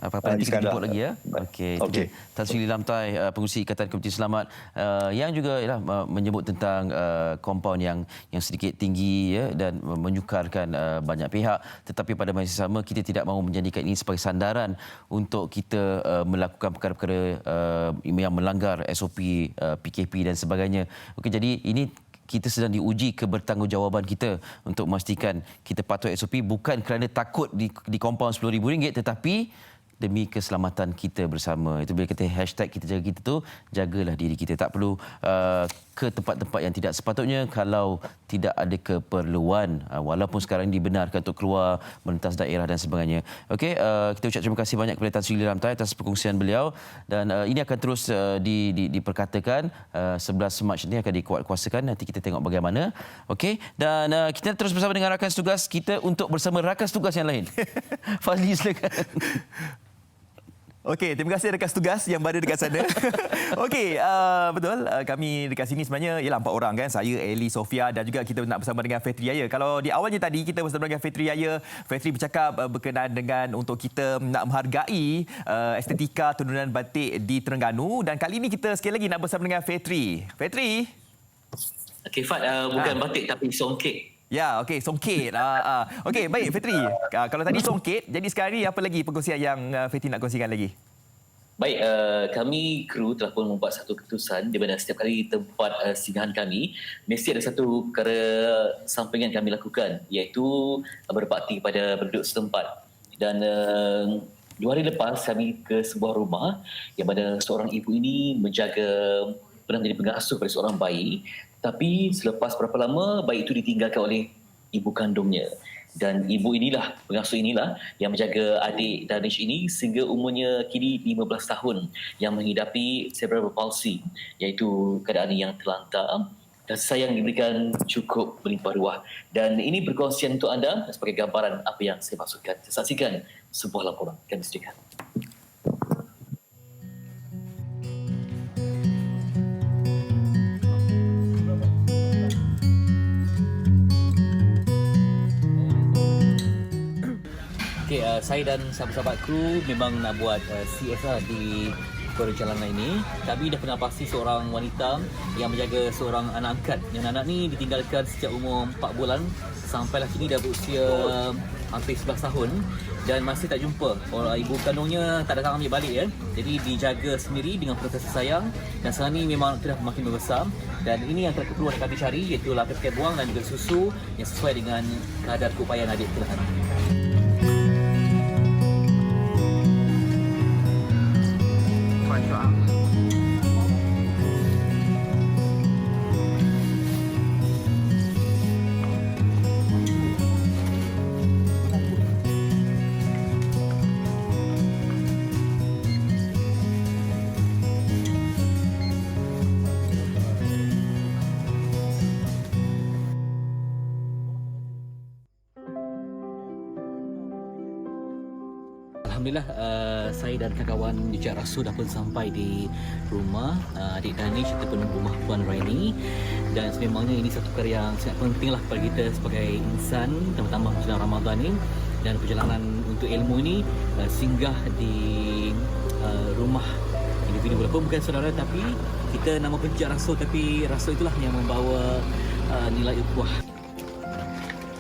Apa-apa nanti kita jemput lagi ya. Okey. Tan Sri Lamtai, pengurusi Ikatan Komiti Selamat, yang juga menyebut tentang kompaun yang sedikit tinggi dan menyukarkan banyak pihak, tetapi pada masa yang sama kita tidak mahu menjadikan ini sebagai sandaran untuk kita melakukan perkara-perkara yang melanggar SOP, PKP dan sebagainya. Okey, jadi ini kita sedang diuji kebertanggungjawaban kita untuk memastikan kita patuh SOP, bukan kerana takut di kompaun RM10,000, tetapi demi keselamatan kita bersama. Itu bila kita hashtag kita jaga kita tu, jagalah diri kita. Tak perlu ke tempat-tempat yang tidak sepatutnya kalau tidak ada keperluan. Walaupun sekarang dibenarkan untuk keluar melintas daerah dan sebagainya. Okey, kita ucap terima kasih banyak kepada Tan Sri Lamtai atas perkongsian beliau, dan ini akan terus diperkatakan 11 Mac ini akan dikuatkuasakan. Nanti kita tengok bagaimana. Okey, dan kita terus bersama dengan rakan tugas kita untuk bersama rakan tugas yang lain. Fazli, silakan. Okey, terima kasih rakan tugas yang berada dekat sana. Okey, betul. Kami dekat sini sebenarnya ialah 4 orang kan. Saya, Eli, Sofia, dan juga kita nak bersama dengan Fetri Yaya. Kalau di awalnya tadi kita bersama dengan Fetri Yaya, Fetri bercakap berkenaan dengan untuk kita nak menghargai estetika tenunan batik di Terengganu, dan kali ini kita sekali lagi nak bersama dengan Fetri. Fetri. Okey, Fat, bukan batik tapi songket. Ya, okey, songket. Okey, baik Fetri. Kalau tadi songket, jadi sekarang ni apa lagi perkongsian yang Fetri nak kongsikan lagi? Baik, kami kru telah pun membuat satu keputusan di mana setiap kali tempat singgahan kami mesti ada satu perkara sampingan kami lakukan, iaitu berbakti kepada penduduk setempat. Dan 2 hari lepas kami ke sebuah rumah yang mana seorang ibu ini pernah menjadi pengasuh pada seorang bayi, tapi selepas berapa lama bayi itu ditinggalkan oleh ibu kandungnya. Dan pengasuh inilah yang menjaga adik Danish ini sehingga umurnya kini 15 tahun yang menghidapi cerebral palsy, iaitu keadaan yang terlantar. Kasih sayang diberikan cukup berlimpah ruah. Dan ini berkongsian untuk anda sebagai gambaran apa yang saya maksudkan. Saya saksikan sebuah laporan kami sediakan. Okay, saya dan sahabat-sahabat kru memang nak buat CSR di perjalanan ini. Kami dah pernah pasti seorang wanita yang menjaga seorang anak angkat. Yang anak ni ditinggalkan sejak umur 4 bulan sampailah kini dah berusia hampir 11 tahun dan masih tak jumpa. Orang ibu kandungnya tak datang ambil balik. Jadi dijaga sendiri dengan penuh kasih sayang dan sekarang ni memang sudah makin membesar. Dan ini yang keperluan kami cari, iaitu paket buang dan juga susu yang sesuai dengan kadar keupayaan adik kita. Alhamdulillah, saya dan kawan-kawan Jejak Rasul dah pun sampai di rumah adik Danish ataupun rumah Puan Raini. Dan sememangnya ini satu perkara yang sangat penting lah kepada kita sebagai insan, terutama dalam Ramadan ini. Dan perjalanan untuk ilmu ini singgah di rumah individu, walaupun bukan saudara, tapi kita nama Jejak Rasul, tapi Rasul itulah yang membawa nilai ukhuwah.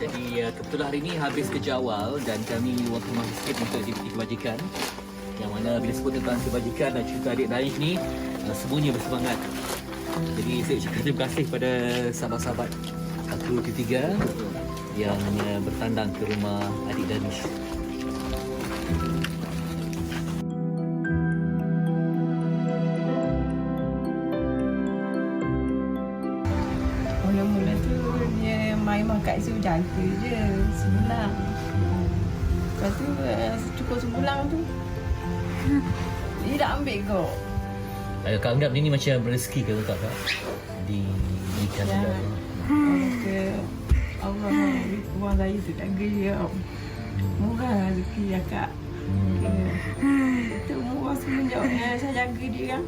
Jadi kebetulan hari ini habis kerja awal dan kami waktu masa sikit untuk aktiviti kebajikan, yang mana bila sebut tentang kebajikan dan cerita adik Danish ni, semuanya bersemangat. Jadi saya ucapkan terima kasih kepada sahabat-sahabat kru ketiga yang bertandang ke rumah adik Danish. Mula-mula tu dia main kat situ jaga je sebulan. Lepas tu cukup sebulan tu dia dah ambil kau. Kak anggap ni macam rezeki ke tak Kak? Diberikan Ya. Ke Allah beri keluar saya tu jaga dia. Murah rezeki ya Kak. Itu murah semenjak saya jaga dia kan.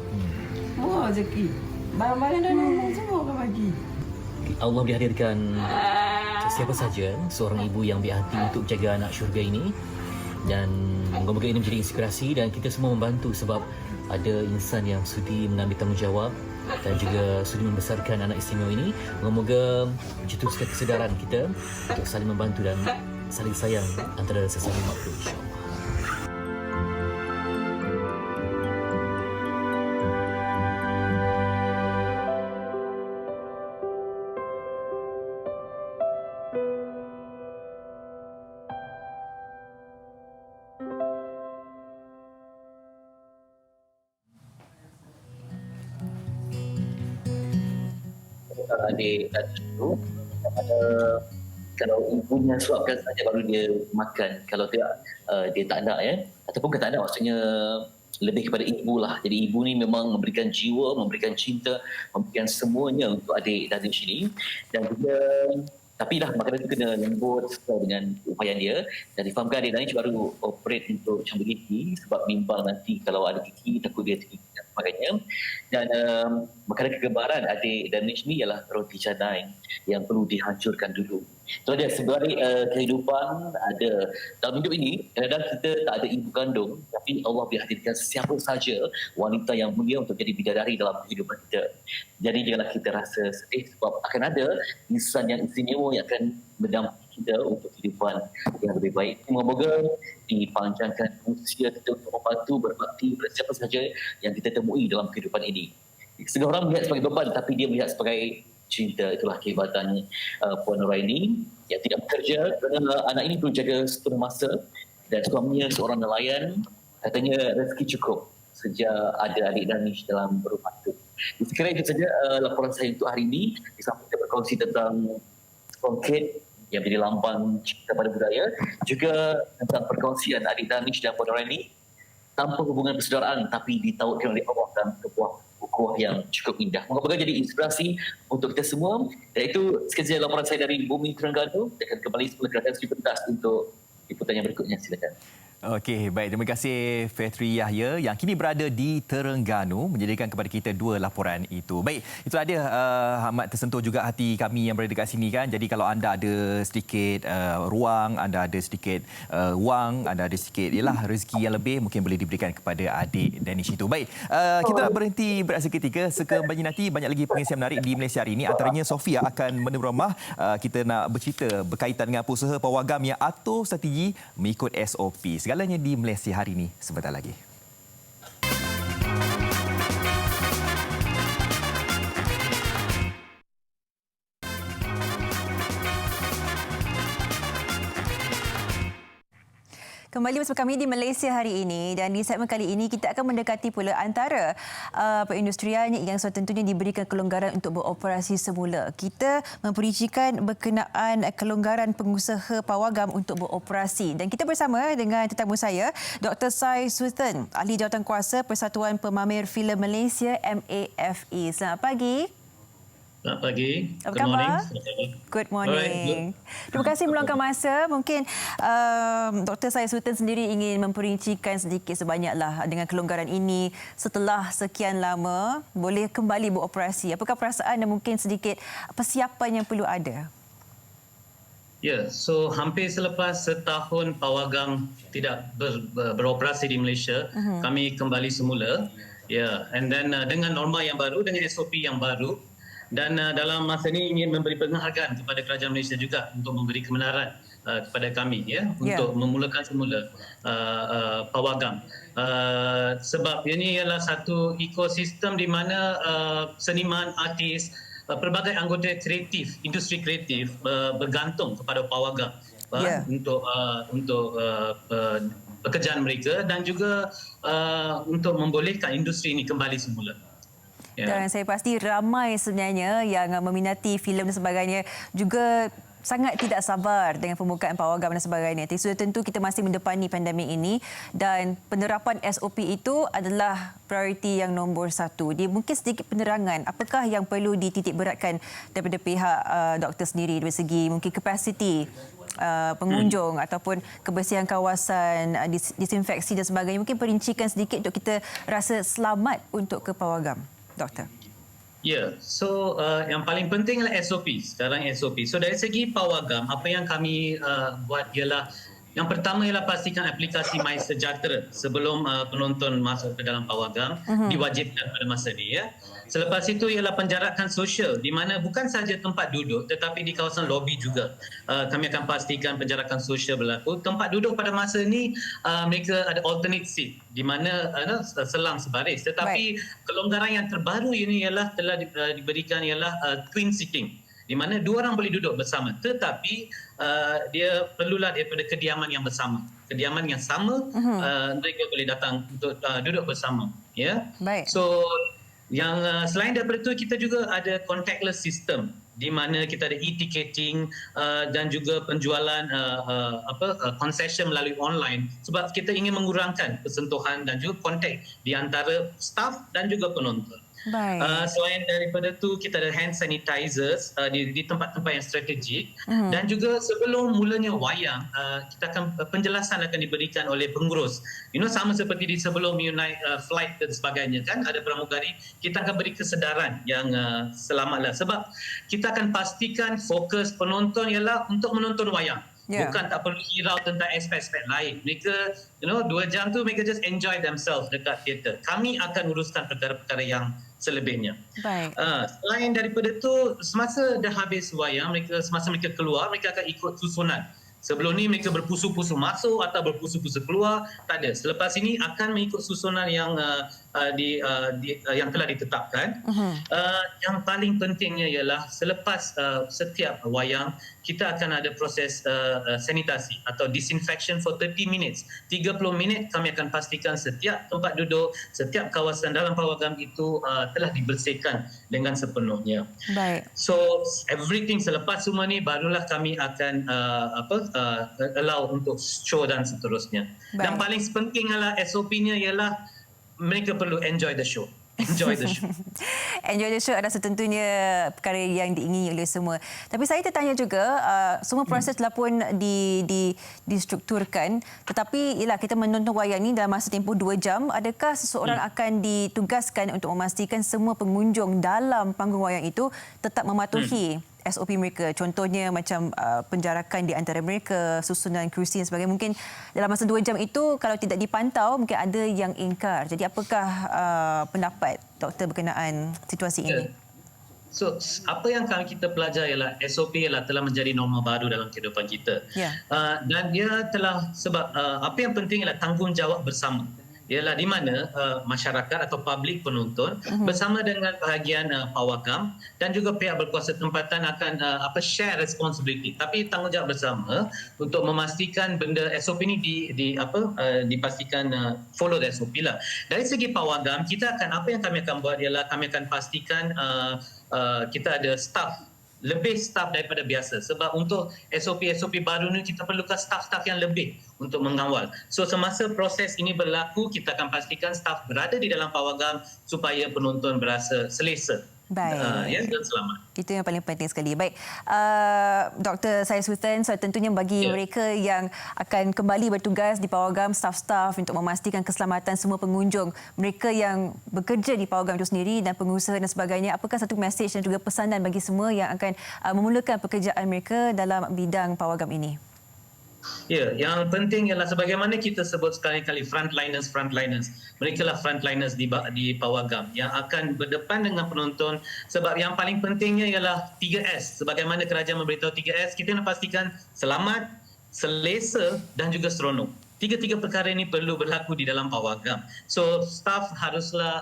Murah rezeki. Barang-barang dan umum semua kau bagi. Allah dihadirkan siapa saja seorang ibu yang berhati untuk jaga anak syurga ini, dan moga-moga ini menjadi inspirasi dan kita semua membantu sebab ada insan yang sudi mengambil tanggungjawab dan juga sudi membesarkan anak istimewa ini. Moga-moga mencetuskan kesedaran kita untuk saling membantu dan saling sayang antara sesama makhluk, insya-Allah. Adik itu kalau ibunya suapkan saja baru dia makan, kalau tidak dia tak nak ataupun kata tak nak maksudnya lebih kepada ibu lah. Jadi ibu ni memang memberikan jiwa, memberikan cinta, memberikan semuanya untuk adik Danish ini. Dan juga tapi lah makanan itu kena lembut sesuai dengan upayaan dia, dan difahamkan adik Danish baru operate untuk cambuk gigi sebab bimbang nanti kalau ada gigi takut dia tergigit dan sebagainya. Dan makanan kegemaran adik Danish ni ialah roti canai yang perlu dihancurkan dulu. Itu ada sebalik kehidupan ada dalam hidup ini. Kadang-kadang kita tak ada ibu kandung, tapi Allah berhadirkan siapa saja wanita yang mulia untuk jadi bidadari dalam kehidupan kita. Jadi janganlah kita rasa sedih sebab akan ada insan yang istimewa yang akan mendampingi kita untuk kehidupan yang lebih baik. Semoga dipanjangkan usia kita untuk membantu berbakti kepada siapa sahaja yang kita temui dalam kehidupan ini. Setengah orang melihat sebagai beban, tapi dia melihat sebagai cinta. Itulah kehebatan Puan Nuraini yang tidak bekerja kerana anak ini perlu jaga sepenuh masa, dan suaminya seorang nelayan, katanya rezeki cukup sejak ada adik Danish dalam rumah itu. Sekiranya itu saja laporan saya untuk hari ini. Di samping kita berkongsi tentang konkret yang menjadi lambang cinta pada budaya, juga tentang perkongsian adik Danish dan Puan Nuraini tanpa hubungan persaudaraan tapi ditautkan oleh Allah dan sebuah ukhuwah yang cukup indah. Moga-moga jadi inspirasi untuk kita semua. Dan itu sekian saja laporan saya dari Bumi Terengganu. Saya akan kembali semula ke atas pentas untuk liputan yang berikutnya. Silakan. Okey, baik. Terima kasih Fetri Yahya yang kini berada di Terengganu menjadikan kepada kita dua laporan itu. Baik, itu ada amat tersentuh juga hati kami yang berada dekat sini kan. Jadi kalau anda ada sedikit ruang, anda ada sedikit wang, anda ada sedikit rezeki yang lebih, mungkin boleh diberikan kepada adik Danish itu. Baik, kita nak berhenti berehat seketika. Sekembali nanti banyak lagi pengisian menarik di Malaysia hari ini. Antaranya Sofia akan menerima kita nak bercerita berkaitan dengan usaha pawagam yang atur strategi mengikut SOP. Segalanya di Malaysia hari ini sebentar lagi. Kembali bersama kami di Malaysia hari ini, dan di segmen kali ini kita akan mendekati pula antara perindustrian yang sudah tentunya diberikan kelonggaran untuk beroperasi semula. Kita memperincikan berkenaan kelonggaran pengusaha pawagam untuk beroperasi, dan kita bersama dengan tetamu saya Dr. Sai Sultan, Ahli Jawatankuasa Persatuan Pemamer Filem Malaysia MAFE. Selamat pagi. Selamat pagi. Apa khabar? Good morning. Terima kasih meluangkan masa. Mungkin Dr. Sai Sultan sendiri ingin memperincikan sedikit sebanyaklah dengan kelonggaran ini setelah sekian lama boleh kembali beroperasi. Apakah perasaan dan mungkin sedikit persiapan yang perlu ada? Ya, so hampir selepas setahun pawagam tidak beroperasi di Malaysia, kami kembali semula. Ya, and then dengan norma yang baru, dengan SOP yang baru. Dan dalam masa ini ingin memberi penghargaan kepada Kerajaan Malaysia juga untuk memberi kebenaran kepada kami untuk memulakan semula pawagam. Sebab ini ialah satu ekosistem di mana seniman, artis, pelbagai anggota kreatif, industri kreatif bergantung kepada pawagam untuk pekerjaan mereka dan juga untuk membolehkan industri ini kembali semula. Dan saya pasti ramai sebenarnya yang meminati filem dan sebagainya juga sangat tidak sabar dengan pembukaan pawagam dan sebagainya. Sudah tentu kita masih mendepani pandemik ini dan penerapan SOP itu adalah prioriti yang nombor satu. Dia mungkin sedikit penerangan apakah yang perlu dititik beratkan daripada pihak doktor sendiri dari segi mungkin kapasiti pengunjung ataupun kebersihan kawasan, disinfeksi dan sebagainya. Mungkin perincikan sedikit untuk kita rasa selamat untuk ke pawagam. Doktor. Ya, so yang paling penting adalah SOP. Sekarang SOP. So dari segi pawagam, apa yang kami buat ialah yang pertama ialah pastikan aplikasi MySejahtera sebelum penonton masuk ke dalam pawagam diwajibkan pada masa ini. Ya. Selepas itu ialah penjarakan sosial di mana bukan sahaja tempat duduk tetapi di kawasan lobi juga. Kami akan pastikan penjarakan sosial berlaku. Tempat duduk pada masa ini mereka ada alternate seat di mana selang sebaris. Tetapi kelonggaran yang terbaru ini ialah telah diberikan ialah twin seating di mana dua orang boleh duduk bersama tetapi dia perlulah daripada kediaman yang bersama. Kediaman yang sama mereka boleh datang untuk duduk bersama. Ya. Baik. So yang selain daripada itu kita juga ada contactless system di mana kita ada e-ticketing dan juga penjualan concession melalui online sebab kita ingin mengurangkan persentuhan dan juga kontak di antara staff dan juga penonton. Selain daripada itu kita ada hand sanitizers di tempat-tempat yang strategik dan juga sebelum mulanya wayang kita akan penjelasan akan diberikan oleh pengurus. Sama seperti di sebelum naik flight dan sebagainya kan ada pramugari, kita akan beri kesedaran yang selamatlah sebab kita akan pastikan fokus penonton ialah untuk menonton wayang. Bukan tak perlu hirau tentang aspek-aspek lain. Mereka 2 jam tu mereka just enjoy themselves dekat teater. Kami akan uruskan perkara-perkara yang selebihnya. Baik. Selain daripada itu, semasa dah habis wayang, semasa mereka keluar, mereka akan ikut susunan. Sebelum ni mereka berpusu-pusu masuk atau berpusu-pusu keluar, tak ada. Selepas ini akan mengikut susunan yang yang telah ditetapkan. Yang paling pentingnya ialah selepas setiap wayang, kita akan ada proses sanitasi atau disinfection for 30 minutes. 30 minit kami akan pastikan setiap tempat duduk, setiap kawasan dalam pawagam itu telah dibersihkan dengan sepenuhnya. Baik. So everything selepas semua ni barulah kami akan allow untuk show dan seterusnya. Baik. Dan paling penting adalah SOP-nya ialah mereka perlu enjoy the show. Enjoy the show. Enjoy the show adalah setentunya perkara yang diingini oleh semua. Tapi saya tertanya juga, semua proses telah pun distrukturkan. Tetapi ialah kita menonton wayang ini dalam masa tempoh 2 jam. Adakah seseorang akan ditugaskan untuk memastikan semua pengunjung dalam panggung wayang itu tetap mematuhi SOP mereka? Contohnya macam penjarakan di antara mereka, susunan kerusi dan sebagainya. Mungkin dalam masa 2 jam itu kalau tidak dipantau, mungkin ada yang ingkar. Jadi apakah pendapat doktor berkenaan situasi ini? So, apa yang kita pelajari ialah SOP ialah telah menjadi norma baru dalam kehidupan kita. Dan dia telah, sebab apa yang penting ialah tanggungjawab bersama. Ialah di mana masyarakat atau publik penonton bersama dengan bahagian pawagam dan juga pihak berkuasa tempatan akan share responsibility, tapi tanggungjawab bersama untuk memastikan benda SOP ini dipastikan follow the SOP lah. Dari segi pawagam, kita akan, apa yang kami akan buat ialah kami akan pastikan kita ada lebih staff daripada biasa, sebab untuk SOP baru ni kita perlukan staff yang lebih untuk mengawal. So semasa proses ini berlaku, kita akan pastikan staff berada di dalam pawagam supaya penonton berasa selesa. Baik. Dan selamat. Itu yang paling penting sekali. Baik, Dr. Syed Sultan, so tentunya bagi mereka yang akan kembali bertugas di pawagam, staff-staff untuk memastikan keselamatan semua pengunjung, mereka yang bekerja di pawagam itu sendiri dan pengusaha dan sebagainya, apakah satu mesej dan juga pesanan bagi semua yang akan memulakan pekerjaan mereka dalam bidang pawagam ini? Ya, yang penting ialah sebagaimana kita sebut sekali-kali frontliners. Mereka lah frontliners di pawagam yang akan berdepan dengan penonton, sebab yang paling pentingnya ialah 3S. Sebagaimana kerajaan memberitahu 3S, kita nak pastikan selamat, selesa dan juga seronok. Tiga-tiga perkara ini perlu berlaku di dalam pawagam. So staff haruslah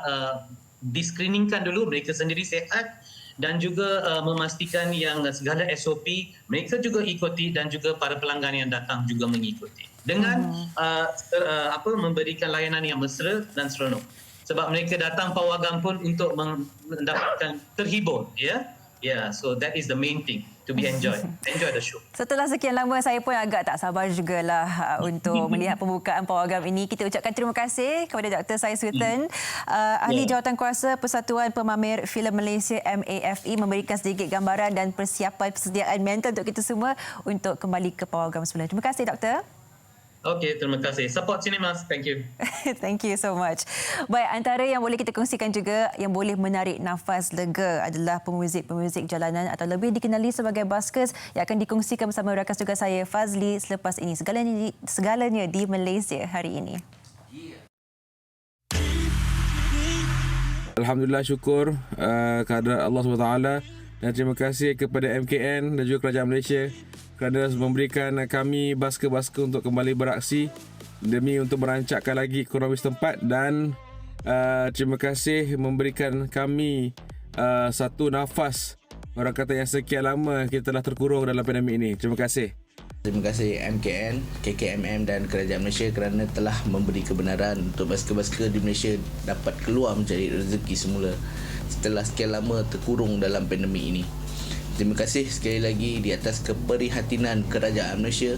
di-screeningkan dulu mereka sendiri sihat, dan juga memastikan yang segala SOP mereka juga ikuti dan juga para pelanggan yang datang juga mengikuti dengan memberikan layanan yang mesra dan seronok, sebab mereka datang pawagam pun untuk mendapatkan terhibur, so that is the main thing, to be enjoy the show. Setelah sekian lama, saya pun agak tak sabar jugalah untuk melihat pembukaan pawagam ini. Kita ucapkan terima kasih kepada Dr. Syed Sultan, Ahli Jawatankuasa Persatuan Pemamer Filem Malaysia MAFE, memberikan sedikit gambaran dan persiapan persediaan mental untuk kita semua untuk kembali ke pawagam semula. Terima kasih, Doktor. Okey, terima kasih. Support cinemas. Thank you. Thank you so much. Baik, antara yang boleh kita kongsikan juga yang boleh menarik nafas lega adalah pemuzik-pemuzik jalanan atau lebih dikenali sebagai buskers yang akan dikongsikan bersama rakan tugas saya Fazli selepas ini. Segalanya di Malaysia hari ini. Alhamdulillah, syukur kehadrat Allah SWT dan terima kasih kepada MKN dan juga kerajaan Malaysia kerana memberikan kami basker-basker untuk kembali beraksi demi untuk merancakkan lagi ekonomi setempat, dan terima kasih memberikan kami satu nafas, orang kata yang sekian lama kita telah terkurung dalam pandemik ini. Terima kasih. Terima kasih MKN, KKMM dan kerajaan Malaysia kerana telah memberi kebenaran untuk basker-basker di Malaysia dapat keluar mencari rezeki semula setelah sekian lama terkurung dalam pandemik ini. Terima kasih sekali lagi di atas keprihatinan kerajaan Malaysia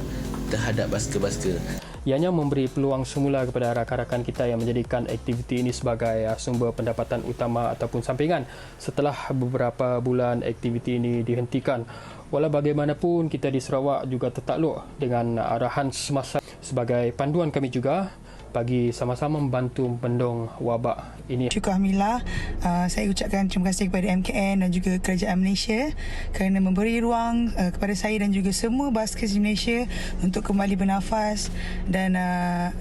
terhadap basker-basker. Ianya memberi peluang semula kepada rakan-rakan kita yang menjadikan aktiviti ini sebagai sumber pendapatan utama ataupun sampingan setelah beberapa bulan aktiviti ini dihentikan. Walau bagaimanapun, kita di Sarawak juga tertakluk dengan arahan semasa sebagai panduan kami juga bagi sama-sama membantu membendung wabak ini. Syukur Alhamdulillah, saya ucapkan terima kasih kepada MKN dan juga kerajaan Malaysia kerana memberi ruang kepada saya dan juga semua baskers di Malaysia untuk kembali bernafas dan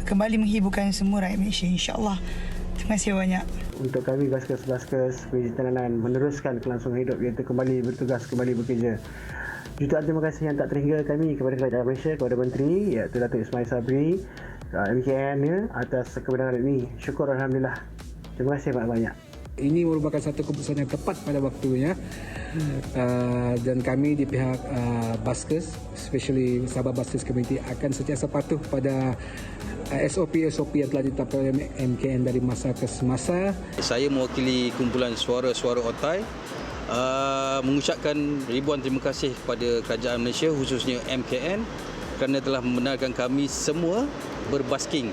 kembali menghiburkan semua rakyat Malaysia, insya-Allah. Terima kasih banyak. Untuk kami baskers-baskers Perjalanan meneruskan kelangsungan hidup iaitu kembali bertugas, kembali bekerja. Jutaan terima kasih yang tak terhingga kami kepada Kerajaan Malaysia, kepada Menteri iaitu Datuk Ismail Sabri, MKN atas kebenaran ini. Syukur Alhamdulillah. Terima kasih banyak-banyak. Ini merupakan satu keputusan yang tepat pada waktunya dan kami di pihak Baskers, especially Sabah Baskers Committee akan sentiasa patuh pada SOP-SOP yang telah ditetapkan oleh MKN dari masa ke semasa. Saya mewakili kumpulan suara-suara Otai mengucapkan ribuan terima kasih kepada Kerajaan Malaysia khususnya MKN kerana telah membenarkan kami semua berbasking.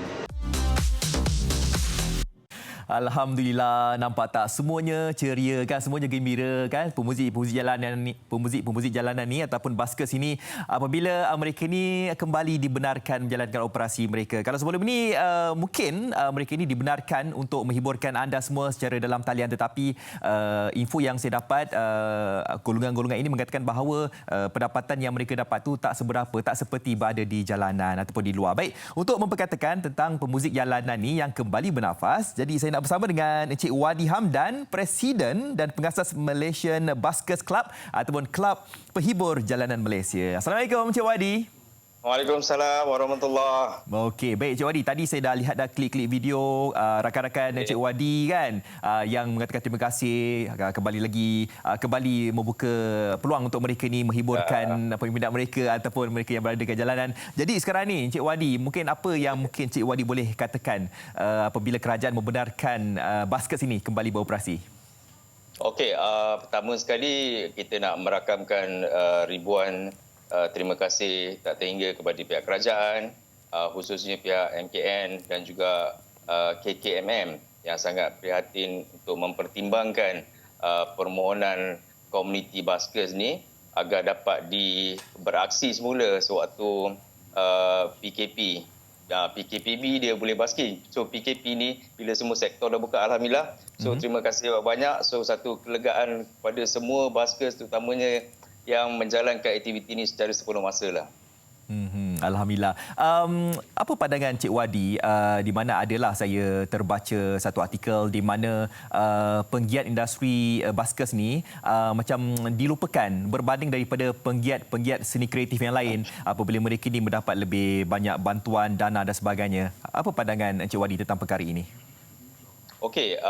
Alhamdulillah, nampak tak semuanya ceria kan, semuanya gembira kan, pemuzik-pemuzik jalanan ni ataupun baskers ini apabila mereka ni kembali dibenarkan menjalankan operasi mereka. Kalau sebelum ini mungkin mereka ini dibenarkan untuk menghiburkan anda semua secara dalam talian, tetapi info yang saya dapat golongan-golongan ini mengatakan bahawa pendapatan yang mereka dapat tu tak seberapa, tak seperti berada di jalanan ataupun di luar. Baik, untuk memperkatakan tentang pemuzik jalanan ni yang kembali bernafas, jadi saya nak bersama dengan Encik Wadi Hamdan, Presiden dan pengasas Malaysian Baskers Club ataupun Kelab Penghibur Jalanan Malaysia. Assalamualaikum Encik Wadi. Waalaikumsalam warahmatullahi. Okey, baik Encik Wadi. Tadi saya dah lihat klip-klip video rakan-rakan Encik Wadi kan yang mengatakan terima kasih kembali membuka peluang untuk mereka ni menghiburkan peminat mereka ataupun mereka yang berada dekat jalanan. Jadi sekarang ni Encik Wadi, mungkin apa yang mungkin Encik Wadi boleh katakan apabila kerajaan membenarkan baskers ini kembali beroperasi? Okey, pertama sekali kita nak merakamkan ribuan terima kasih tak terhingga kepada pihak kerajaan, khususnya pihak MKN dan juga KKMM yang sangat prihatin untuk mempertimbangkan permohonan komuniti baskers ni agar dapat beraksi semula sewaktu PKP. PKPB dia boleh basking. So PKP ni bila semua sektor dah buka, Alhamdulillah. So terima kasih banyak. So satu kelegaan kepada semua baskers terutamanya yang menjalankan aktiviti ini secara sepenuh masa lah. Alhamdulillah. Apa pandangan Cik Wadi di mana adalah saya terbaca satu artikel di mana penggiat industri baskers ni macam dilupakan berbanding daripada penggiat seni kreatif yang lain apabila mereka ni mendapat lebih banyak bantuan dana dan sebagainya. Apa pandangan Cik Wadi tentang perkara ini? Okey,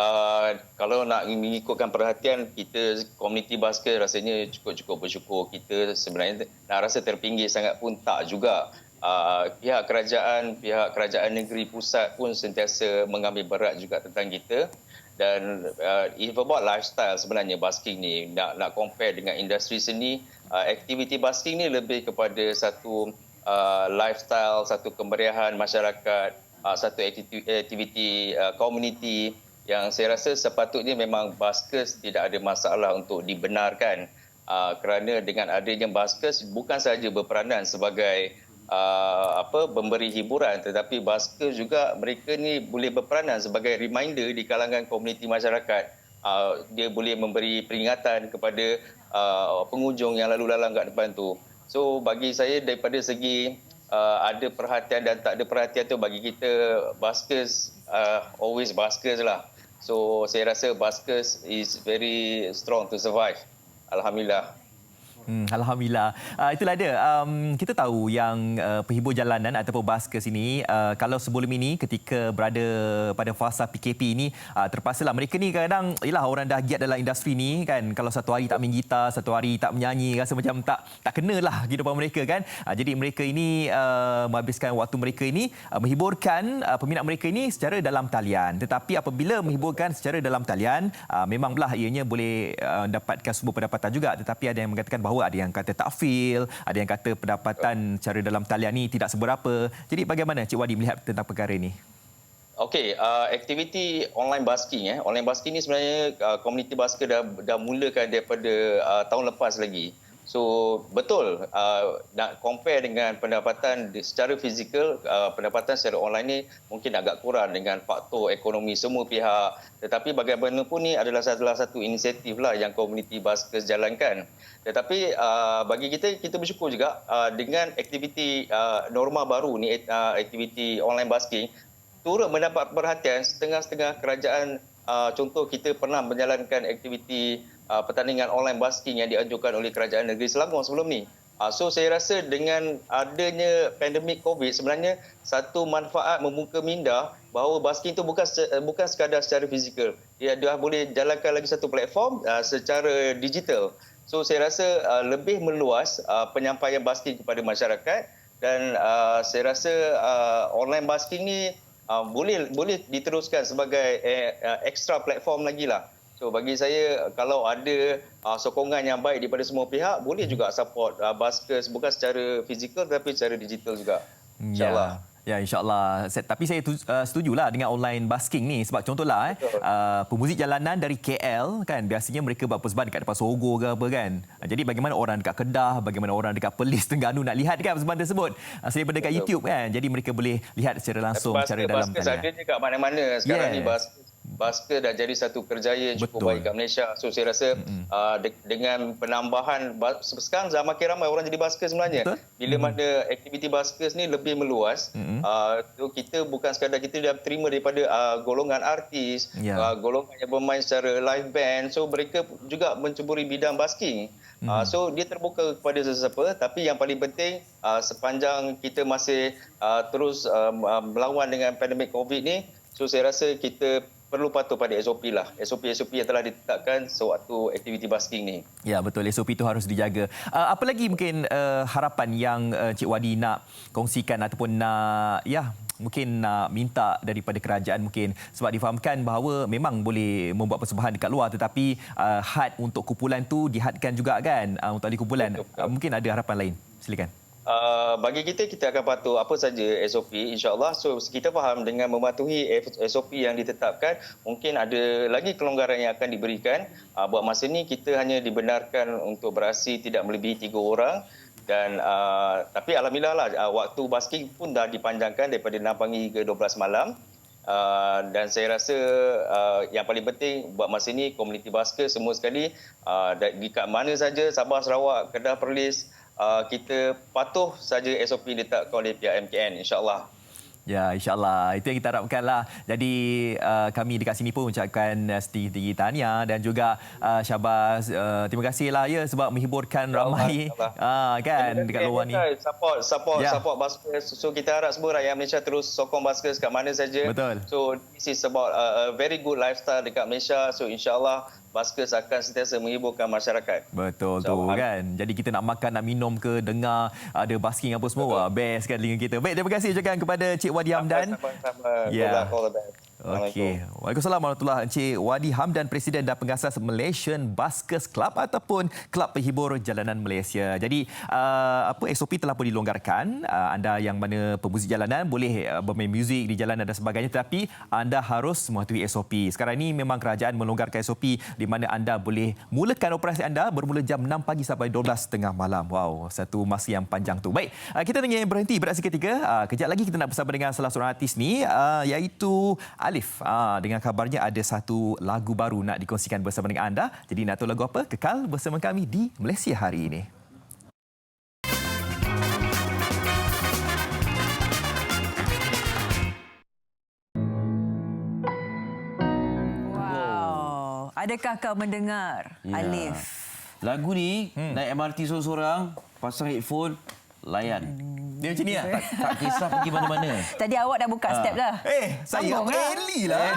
kalau nak mengikutkan perhatian kita komuniti baskers rasanya cukup bersyukur. Kita sebenarnya nak rasa terpinggir sangat pun tak juga. Pihak kerajaan negeri pusat pun sentiasa mengambil berat juga tentang kita. Dan it's about lifestyle sebenarnya basking ni. Nak compare dengan industri seni, aktiviti basking ni lebih kepada satu lifestyle, satu kemeriahan masyarakat, satu aktiviti komuniti yang saya rasa sepatutnya memang baskers tidak ada masalah untuk dibenarkan kerana dengan adanya baskers bukan sahaja berperanan sebagai pemberi hiburan, tetapi baskers juga mereka ni boleh berperanan sebagai reminder di kalangan komuniti masyarakat. Dia boleh memberi peringatan kepada pengunjung yang lalu lalang kat depan tu. So bagi saya daripada segi ada perhatian dan tak ada perhatian tu, bagi kita baskers always baskers lah. So saya rasa baskers is very strong to survive. Alhamdulillah. Alhamdulillah. Itulah dia. Kita tahu yang penghibur jalanan ataupun baskers ini, kalau sebelum ini ketika berada pada fasa PKP ini, terpaksalah mereka ni kadang, yelah orang dah giat dalam industri ni kan, kalau satu hari tak main gitar, satu hari tak menyanyi, rasa macam tak kenalah kehidupan mereka kan. Jadi mereka ini menghabiskan waktu mereka ini menghiburkan peminat mereka ini secara dalam talian. Tetapi apabila menghiburkan secara dalam talian, memanglah ianya boleh dapatkan sebuah pendapatan juga. Tetapi ada yang mengatakan bahawa ada yang kata tak feel, ada yang kata pendapatan secara dalam talian ni tidak seberapa. Jadi bagaimana Cik Wadi melihat tentang perkara ini? Okey, aktiviti online basking online basking ni sebenarnya komuniti basker dah mulakan daripada tahun lepas lagi. So betul nak compare dengan pendapatan secara fizikal, pendapatan secara online ni mungkin agak kurang dengan faktor ekonomi semua pihak. Tetapi bagaimanapun ni adalah salah satu inisiatif lah yang komuniti baskers jalankan. Tetapi bagi kita bersyukur juga dengan aktiviti norma baru ni, aktiviti online basking, turut mendapat perhatian setengah-setengah kerajaan. Contoh kita pernah menjalankan aktiviti pertandingan online basking yang dianjurkan oleh Kerajaan Negeri Selangor sebelum ni. So saya rasa dengan adanya pandemik COVID sebenarnya satu manfaat membuka minda bahawa basking itu bukan sekadar secara fizikal. Dia boleh jalankan lagi satu platform secara digital. So saya rasa lebih meluas penyampaian basking kepada masyarakat dan saya rasa online basking ni boleh diteruskan sebagai extra platform lagi lah. So bagi saya kalau ada sokongan yang baik daripada semua pihak, boleh juga support baskers bukan secara fizikal tapi secara digital juga. InsyaAllah. Ya, insyaAllah. Tapi saya setujulah dengan online basking ni. Sebab contohlah, pemuzik jalanan dari KL, kan, biasanya mereka buat persembahan dekat depan Sogo ke apa kan. Jadi bagaimana orang dekat Kedah, bagaimana orang dekat Perlis, Terengganu nak lihat kan persembahan tersebut. Daripada dekat YouTube kan. Jadi mereka boleh lihat secara langsung, secara dalam talian. Basker ada dekat mana-mana sekarang ni. Basker dah jadi satu kerjaya yang cukup baik kat Malaysia. So saya rasa dengan penambahan, sekarang makin ramai orang jadi basker sebenarnya. Betul? Bila mana aktiviti baskers ni lebih meluas, kita bukan sekadar kita dah terima daripada golongan artis, golongan yang bermain secara live band. So mereka juga menceburi bidang basking. So dia terbuka kepada sesiapa, tapi yang paling penting sepanjang kita masih terus melawan dengan pandemik COVID ni, so saya rasa kita perlu patuh pada SOP lah. SOP yang telah ditetapkan sewaktu aktiviti basking ni. Ya, betul. SOP itu harus dijaga. Apa lagi mungkin harapan yang Cik Wadi nak kongsikan ataupun nak mungkin nak minta daripada kerajaan mungkin, sebab difahamkan bahawa memang boleh membuat persembahan dekat luar tetapi had untuk kumpulan tu dihadkan juga kan untuk ahli kumpulan. Mungkin ada harapan lain. Silakan. Bagi kita akan patuh apa saja SOP insya-Allah. So kita faham dengan mematuhi SOP yang ditetapkan, mungkin ada lagi kelonggaran yang akan diberikan. Buat masa ni kita hanya dibenarkan untuk beraksi tidak melebihi 3 orang dan tapi alhamdulillah lah waktu basking pun dah dipanjangkan daripada 6 pagi ke 12 malam. Dan saya rasa yang paling penting buat masa ni komuniti basker semua sekali dekat mana saja, Sabah, Sarawak, Kedah, Perlis, kita patuh saja SOP ditetapkan oleh pihak MKN, insya-Allah. Ya, insya-Allah. Itu yang kita harapkanlah. Jadi kami dekat sini pun ucapkan setinggi-tinggi tahniah dan juga Syabas terima kasihlah sebab menghiburkan ramai kan dekat luar ni. Support baskers. So kita harap semua rakyat Malaysia terus sokong baskers kat mana saja. Betul. So this is about a very good lifestyle dekat Malaysia. So insya-Allah baskers akan sentiasa menghiburkan masyarakat. Betul tu kan. Jadi kita nak makan, nak minum ke, dengar ada basking apa semua, best kan telinga kita. Baik, terima kasih ucapkan kepada Cik Wadi Hamdan. Sama-sama. Okey. Waalaikumsalam warahmatullahi wabarakatuh. Encik Wadi Hamdan, Presiden dan Pengasas Malaysian Baskers Club ataupun Kelab Penghibur Jalanan Malaysia. Jadi SOP telah pun dilonggarkan. Anda yang mana pemuzik jalanan boleh bermain muzik di jalanan dan sebagainya, tetapi anda harus mematuhi SOP. Sekarang ini memang kerajaan melonggarkan SOP di mana anda boleh mulakan operasi anda bermula jam 6 pagi sampai 12.30 malam. Wow, satu masa yang panjang tu. Baik, kita ingin berhenti beraksi ketika. Kejap lagi kita nak bersama dengan salah seorang artis ni iaitu Alif. Dengan kabarnya ada satu lagu baru nak dikongsikan bersama dengan anda. Jadi nak tahu lagu apa? Kekal bersama kami di Malaysia hari ini. Wow. Adakah kau mendengar, Alif? Lagu ni naik MRT seorang-seorang, pasang headphone, layan. Dia macam ni lah. Tak kisah pergi mana-mana. Tadi awak dah buka step dah. Saya Eli lah.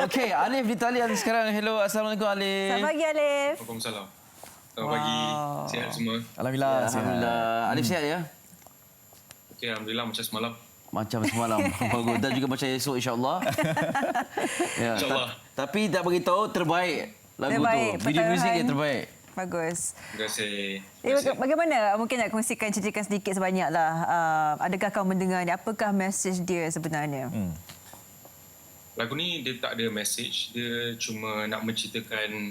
Okey, Alif di talian sekarang. Hello, Assalamualaikum Alif. Selamat pagi Alif. Waalaikumsalam. Selamat pagi. Sihat semua? Alhamdulillah. Alhamdulillah. Alif sihat ya? Okey, alhamdulillah macam semalam. Macam semalam. Bagus. Dan juga macam esok insya-Allah. InsyaAllah. Tapi tak beritahu terbaik lagu terbaik, tu. Video muzik dia terbaik. Bagus. Terima kasih. Bagaimana mungkin nak kongsikan ceritakan sedikit sebanyaklah. Adakah kau mendengar ni? Apakah mesej dia sebenarnya? Lagu ni dia tak ada mesej. Dia cuma nak menceritakan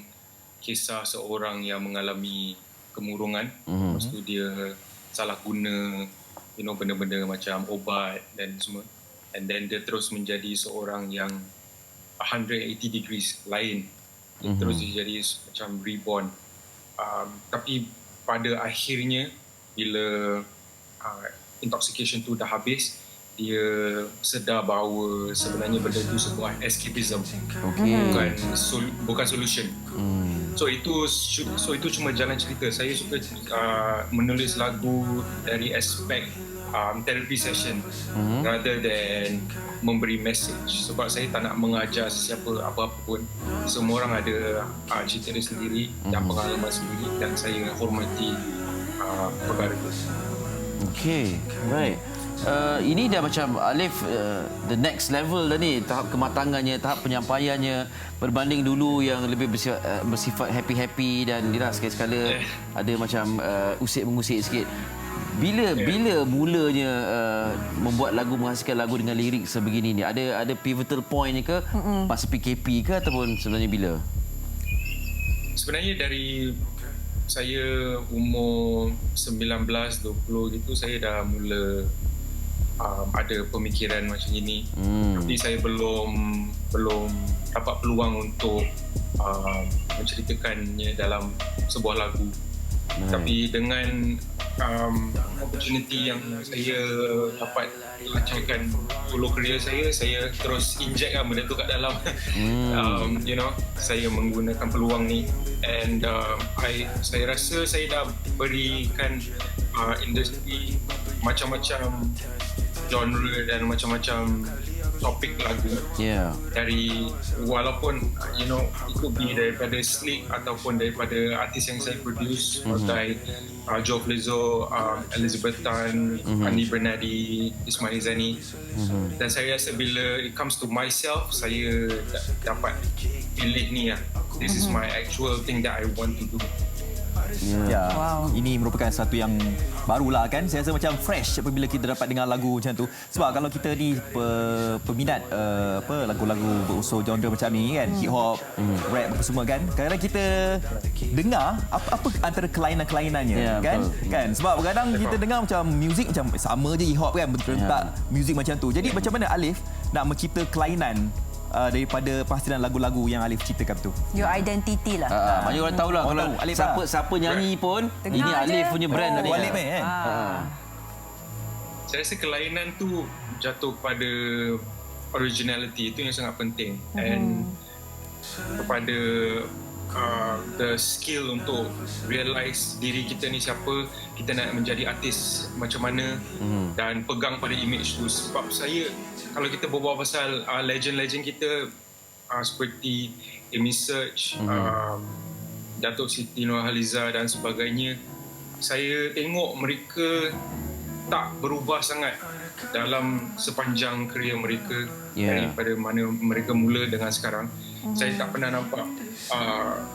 kisah seorang yang mengalami kemurungan. Lepas tu dia salah guna benda-benda macam obat dan semua. And then dia terus menjadi seorang yang 180 degrees lain. Dia terus jadi macam reborn. Tapi pada akhirnya bila intoxication tu dah habis, dia sedar bahawa sebenarnya benda itu sebuah escapism, bukan solution. So itu cuma jalan cerita. Saya suka menulis lagu dari aspek therapy session rather than memberi message, sebab saya tak nak mengajar sesiapa apa-apa pun. Semua orang ada cerita dia sendiri dan pengalaman sendiri, dan saya hormati perkara itu. Okay, right. Ini dah macam Alif the next level dah ni, tahap kematangannya, tahap penyampaiannya berbanding dulu yang lebih bersifat happy-happy dan dia sekali-sekala ada macam usik-mengusik sikit. Bila mulanya membuat lagu, menghasilkan lagu dengan lirik sebegini ni? Ada pivotal point ni ke? Masa PKP ke ataupun sebenarnya bila? Sebenarnya dari saya umur 19-20 gitu, saya dah mula ada pemikiran macam ini. Tapi saya belum dapat peluang untuk menceritakannya dalam sebuah lagu. Tapi dengan opportunity yang saya dapat lancarkan solo career saya terus inject benda tu kat dalam. Saya menggunakan peluang ni, and saya rasa saya dah berikan industri macam-macam genre dan macam-macam topik lagu. Dari walaupun it could be daripada Slick ataupun daripada artis yang saya produce seperti Joe Flizzo, Elizabeth Tan, Andi Bernadi, Ismail Zani. Dan saya rasa bila it comes to myself, saya dapat pilih ni lah. This is my actual thing that I want to do. Ini merupakan satu yang barulah kan. Saya rasa macam fresh apabila kita dapat dengar lagu macam tu. Sebab kalau kita ni peminat lagu-lagu berunsur genre macam ni kan, hip hop, rap apa semua kan, kadang-kadang kita dengar apa antara kelainan-kelainannya kan. Sebab kadang kita dengar macam muzik macam sama je hip hop kan, bentuk muzik macam tu. Jadi macam mana Alif nak mencipta kelainan daripada pastilan lagu-lagu yang Alif ciptakan tu? Your identity lah. Banyak orang tahulah kalau siapa nyanyi pun ini Alif punya brand tadi. Alif kan. Saya rasa kelainan tu jatuh pada originality, itu yang sangat penting. And kepada the skill untuk realize diri kita ni siapa, kita nak menjadi artis macam mana, dan pegang pada image tu. Sebab saya, kalau kita berbual pasal legend-legend kita seperti Amy Search, Datuk Siti Nurhaliza dan sebagainya, saya tengok mereka tak berubah sangat dalam sepanjang kerjaya mereka daripada mana mereka mula dengan sekarang. Saya tak pernah nampak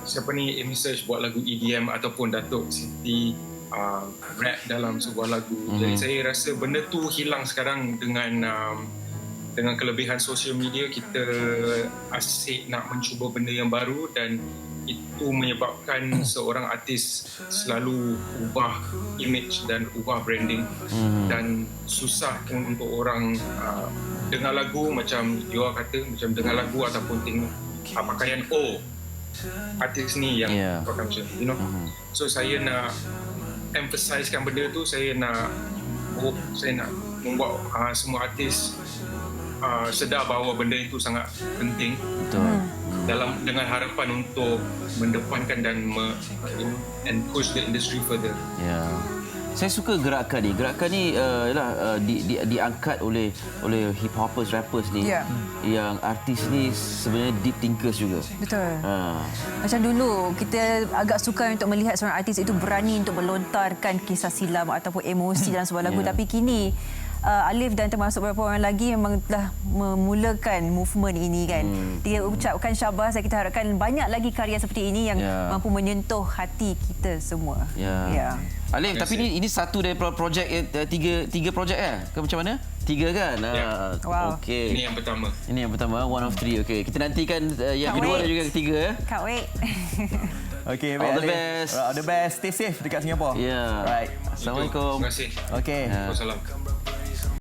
siapa ni Amy Search buat lagu EDM ataupun Datuk Siti rap dalam sebuah lagu. Jadi saya rasa benda tu hilang sekarang dengan kelebihan sosial media. Kita asyik nak mencuba benda yang baru, dan itu menyebabkan seorang artis selalu ubah image dan ubah branding, dan susah untuk orang dengar lagu macam Joa kata, macam dengar lagu ataupun tengok pakaian artis ni yang pakai macam so saya nak emphasizekan benda tu. Saya nak membuat semua artis sedar bahawa benda itu sangat penting. Dengan harapan untuk mendepankan dan and push the industry further. Saya suka gerakan ni. Gerakan ni diangkat oleh hip hoppers, rappers ni. Yang artis ni sebenarnya deep thinkers juga. Betul. Macam dulu kita agak sukar untuk melihat seorang artis itu berani untuk melontarkan kisah silam ataupun emosi dalam sebuah lagu. Tapi kini Alif dan termasuk beberapa orang lagi memang telah memulakan movement ini kan. Dia ucapkan syabas, dan kita harapkan banyak lagi karya seperti ini yang mampu menyentuh hati kita semua. Alif, tapi ini satu dari projek tiga projek ke macam mana? 3 kan? Okey. Ini yang pertama. Ini yang pertama, one of 3. Okey, kita nantikan yang kedua dan juga ketiga. Can't wait. Okey, all the best. All the best. Stay safe dekat Singapura. Right. Assalamualaikum. Terima kasih. Okey. Waalaikumsalam.